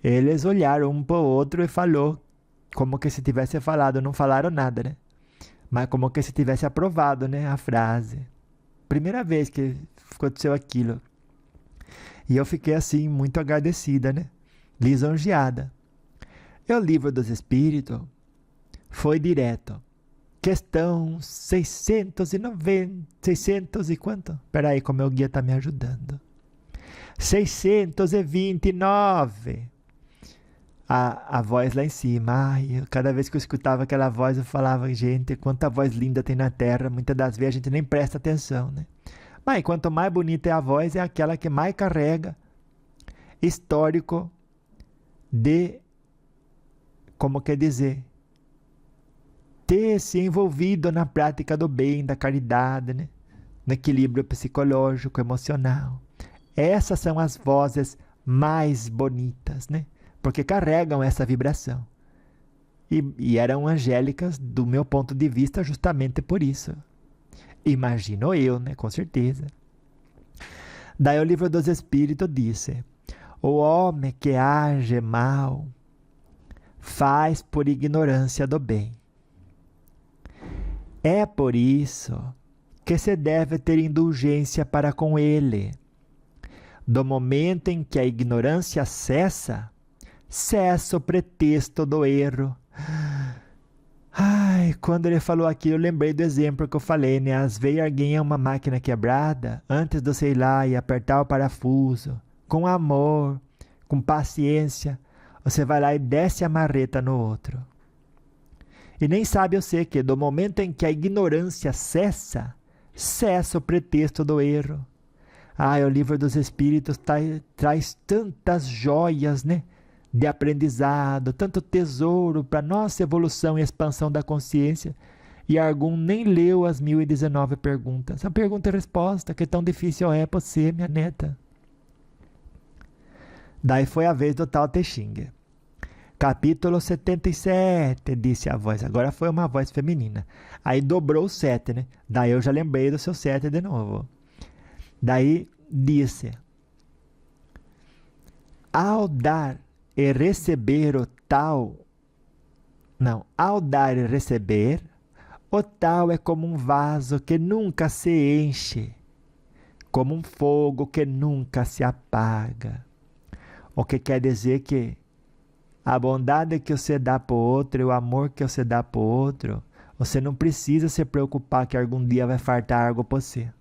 Eles olharam um para o outro e falou, como que se tivesse falado, não falaram nada, né? Mas como que se tivesse aprovado, né, a frase. Primeira vez que aconteceu aquilo. E eu fiquei assim, muito agradecida, né? Lisonjeada. E o Livro dos Espíritos foi direto. Questão 690, 600 e quanto? Peraí, como meu guia está me ajudando. 629. A voz lá em cima. Ai, cada vez que eu escutava aquela voz, eu falava, gente, quanta voz linda tem na Terra. Muitas das vezes a gente nem presta atenção, né? Mas quanto mais bonita é a voz, é aquela que mais carrega histórico de, como quer dizer, ter se envolvido na prática do bem, da caridade, né? No equilíbrio psicológico, emocional. Essas são as vozes mais bonitas, né? Porque carregam essa vibração. E eram angélicas, do meu ponto de vista, justamente por isso. Imagino eu, né? Com certeza. Daí o Livro dos Espíritos disse, o homem que age mal faz por ignorância do bem. É por isso que se deve ter indulgência para com ele. Do momento em que a ignorância cessa, cessa o pretexto do erro. Ai, quando ele falou aquilo, eu lembrei do exemplo que eu falei, né? Às vezes alguém é uma máquina quebrada, antes de você ir lá e apertar o parafuso, com amor, com paciência, você vai lá e desce a marreta no outro. E nem sabe você que do momento em que a ignorância cessa, cessa o pretexto do erro. Ai, o Livro dos Espíritos traz tantas joias, né? De aprendizado, tanto tesouro para nossa evolução e expansão da consciência. E Argum nem leu as 1019 perguntas. A pergunta e resposta, que tão difícil é para você, minha neta. Daí foi a vez do Tao Te Ching. Capítulo 77, disse a voz. Agora foi uma voz feminina. Aí dobrou o 7, né? Daí eu já lembrei do seu 7 de novo. Daí disse, ao dar e receber o tal, Não, ao dar e receber, o tal é como um vaso que nunca se enche, como um fogo que nunca se apaga. O que quer dizer que a bondade que você dá para o outro e o amor que você dá para o outro, você não precisa se preocupar que algum dia vai faltar algo para você.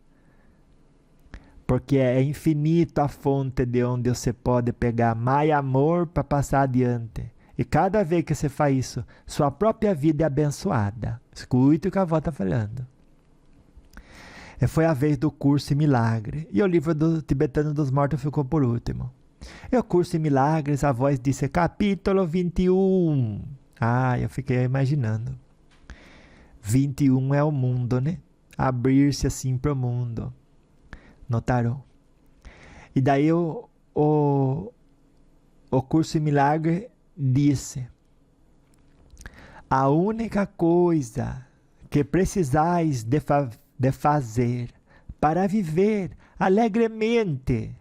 Porque é infinito a fonte de onde você pode pegar mais amor para passar adiante. E cada vez que você faz isso, sua própria vida é abençoada. Escute o que a avó está falando. E foi a vez do Curso em Milagre. E o livro do Tibetano dos Mortos ficou por último. E o Curso em Milagres, a voz disse capítulo 21. Eu fiquei imaginando. 21 é o mundo, né? Abrir-se assim para o mundo. No tarô. E daí o Curso em Milagre disse: a única coisa que precisais de fazer para viver alegremente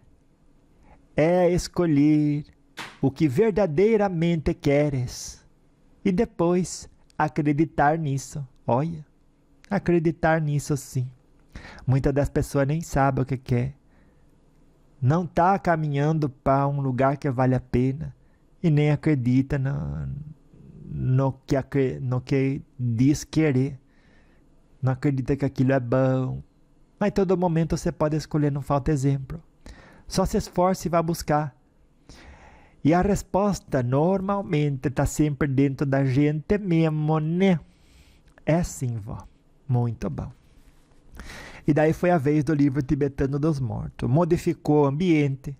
é escolher o que verdadeiramente queres e depois acreditar nisso. Olha, acreditar nisso sim. Muitas das pessoas nem sabem o que quer. Não está caminhando para um lugar que vale a pena e nem acredita no que diz querer. Não acredita que aquilo é bom. Mas em todo momento você pode escolher, não falta exemplo. Só se esforce e vá buscar. E a resposta normalmente está sempre dentro da gente mesmo, né? É sim, vó. Muito bom. E daí foi a vez do livro Tibetano dos Mortos. Modificou o ambiente.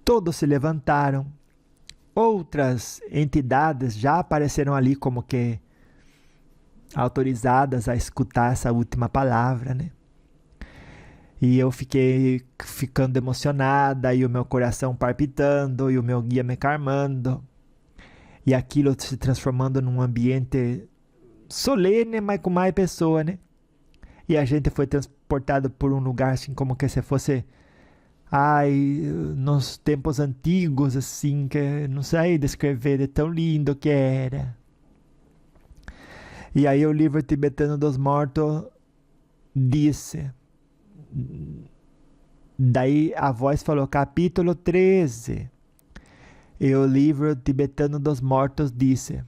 Todos se levantaram. Outras entidades já apareceram ali como que autorizadas a escutar essa última palavra, né? E eu fiquei ficando emocionada, e o meu coração palpitando, e o meu guia me calmando. E aquilo se transformando num ambiente solene, mas com mais pessoa, né? E a gente foi transportado por um lugar assim como que se fosse nos tempos antigos, assim, que não sei descrever, de tão lindo que era. E aí o livro Tibetano dos Mortos disse, daí a voz falou, capítulo 13. E o livro Tibetano dos Mortos disse,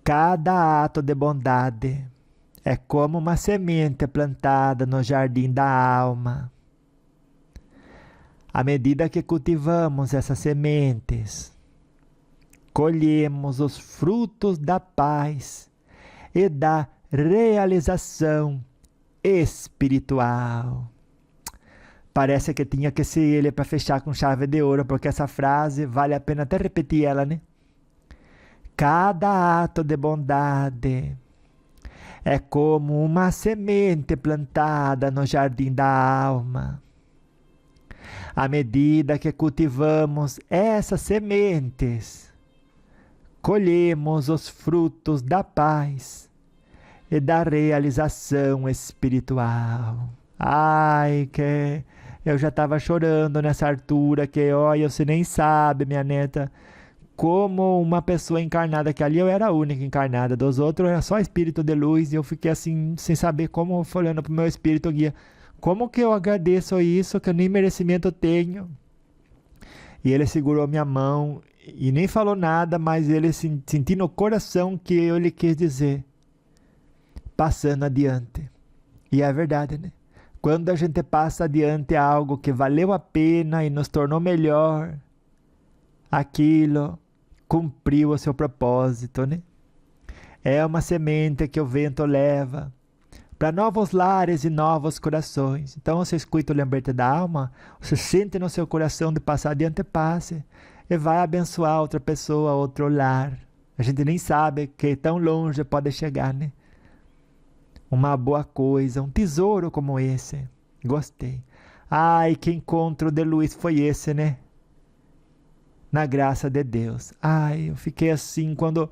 cada ato de bondade é como uma semente plantada no jardim da alma. À medida que cultivamos essas sementes, colhemos os frutos da paz e da realização espiritual. Parece que tinha que ser ele para fechar com chave de ouro, porque essa frase vale a pena até repetir ela, né? Cada ato de bondade é como uma semente plantada no jardim da alma. À medida que cultivamos essas sementes, colhemos os frutos da paz e da realização espiritual. Que eu já estava chorando nessa altura, que olha, você nem sabe, minha neta, como uma pessoa encarnada, que ali eu era a única encarnada, dos outros era só espírito de luz, e eu fiquei assim, sem saber como, olhando para o meu espírito guia, como que eu agradeço isso, que eu nem merecimento tenho. E ele segurou minha mão, e nem falou nada, mas ele sentiu no coração que eu lhe quis dizer, passando adiante. E é verdade, né? Quando a gente passa adiante algo que valeu a pena e nos tornou melhor, aquilo cumpriu o seu propósito, né? É uma semente que o vento leva para novos lares e novos corações. Então você escuta o lembrete da alma, você sente no seu coração de passar adiante, passe, e vai abençoar outra pessoa, outro lar. A gente nem sabe que tão longe pode chegar, né? Uma boa coisa, um tesouro como esse. Gostei. Que encontro de luz foi esse, né? Na graça de Deus. Eu fiquei assim, quando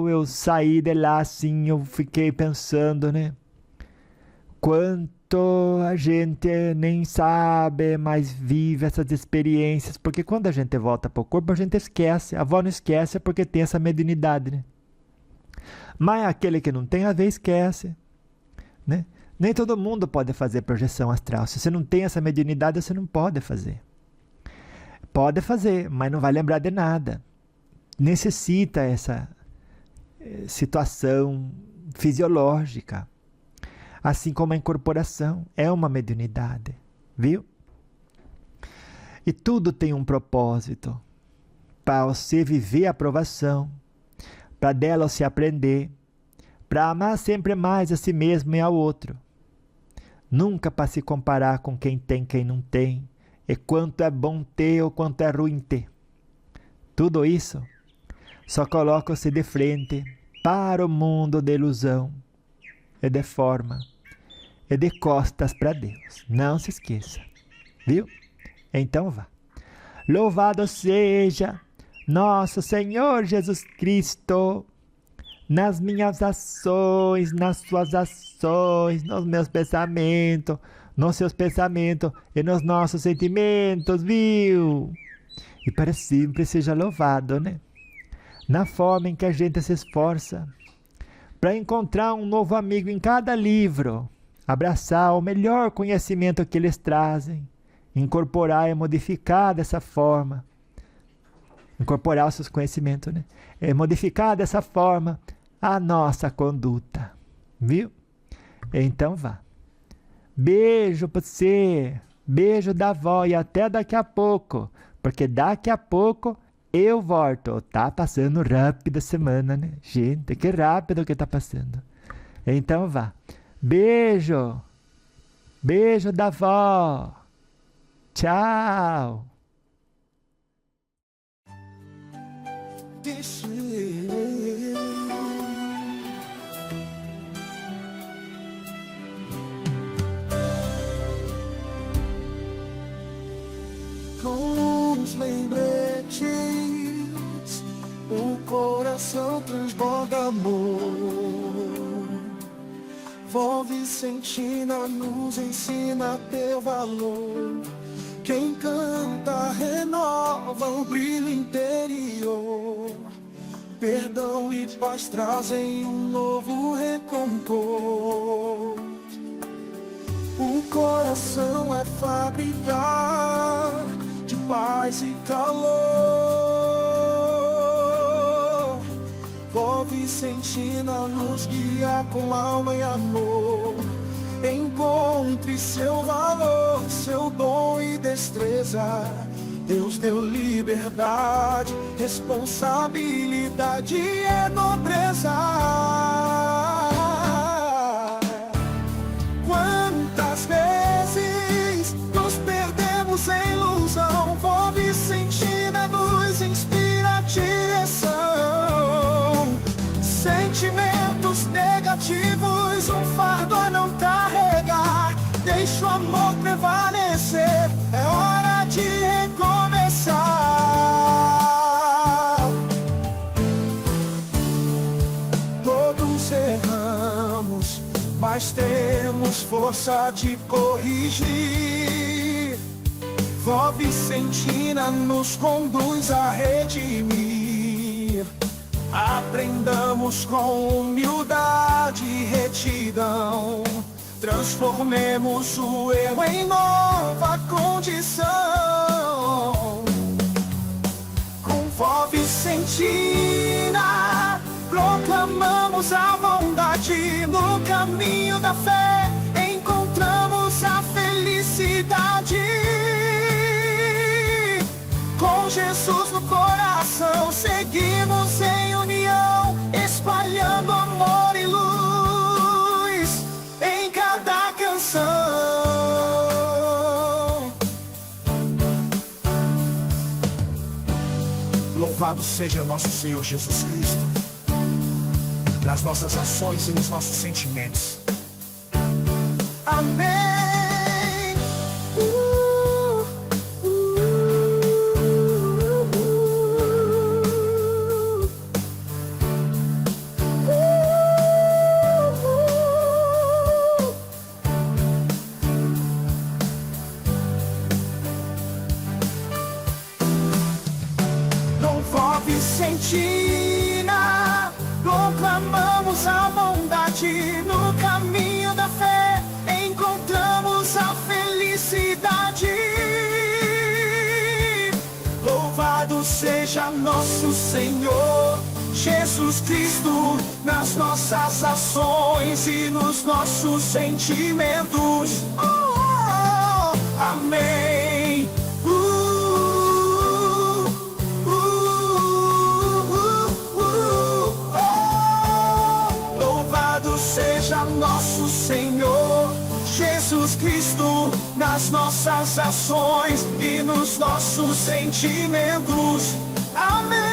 eu saí de lá, assim, eu fiquei pensando, né? a gente nem sabe, mas vive essas experiências, porque quando a gente volta para o corpo, a gente esquece. A avó não esquece porque tem essa mediunidade, né? Mas aquele que não tem, às vezes esquece, né? Nem todo mundo pode fazer projeção astral. Se você não tem essa mediunidade, você não pode fazer. Pode fazer, mas não vai lembrar de nada. Necessita essa situação fisiológica. Assim como a incorporação é uma mediunidade, viu? E tudo tem um propósito. Para você viver a provação, para dela você aprender, para amar sempre mais a si mesmo e ao outro. Nunca para se comparar com quem tem, quem não tem, e quanto é bom ter ou quanto é ruim ter. Tudo isso só coloca-se de frente para o mundo da ilusão e de forma e de costas para Deus. Não se esqueça, viu? Então vá. Louvado seja nosso Senhor Jesus Cristo, nas minhas ações, nas suas ações, nos meus pensamentos, nos seus pensamentos e nos nossos sentimentos, viu? E para sempre seja louvado, né? Na forma em que a gente se esforça para encontrar um novo amigo em cada livro, abraçar o melhor conhecimento que eles trazem, incorporar e modificar dessa forma, incorporar os seus conhecimentos, né? E modificar dessa forma a nossa conduta, viu? Então vá. Beijo para você, beijo da avó e até daqui a pouco, porque daqui a pouco eu volto. Tá passando rápido a semana, né? Gente, que rápido que tá passando. Então vá. Beijo. Beijo da avó. Tchau. Com os lembretes, o coração transborda amor. Vó Vicentina nos ensina teu valor. Quem canta renova o brilho interior. Perdão e paz trazem um novo recompor. O coração é fábrica de paz e calor. Vó Vicentina nos guia com alma e amor. Encontre seu valor, seu dom e destreza. Deus deu liberdade, responsabilidade e nobreza. Quantas vezes nos perdemos em ilusão? Vó Vicentina nos inspira a direção. Sentimentos negativos, um fardo a não carregar. Deixa o amor prevalecer, é hora de recomeçar. Todos erramos, mas temos força de corrigir. Vó Vicentina nos conduz a redimir. Aprendamos com humildade e retidão. Transformemos o erro em nova condição. Com Vó Vicentina proclamamos a bondade. No caminho da fé encontramos a felicidade. Com Jesus no coração seguimos em união, espalhando amor e luz em cada canção. Louvado seja nosso Senhor Jesus Cristo, nas nossas ações e nos nossos sentimentos. Amém. seja nosso Senhor Jesus Cristo nas nossas ações e nos nossos sentimentos. Amém. Louvado seja nosso Senhor Jesus Cristo nas nossas ações e nos nossos sentimentos. Amém.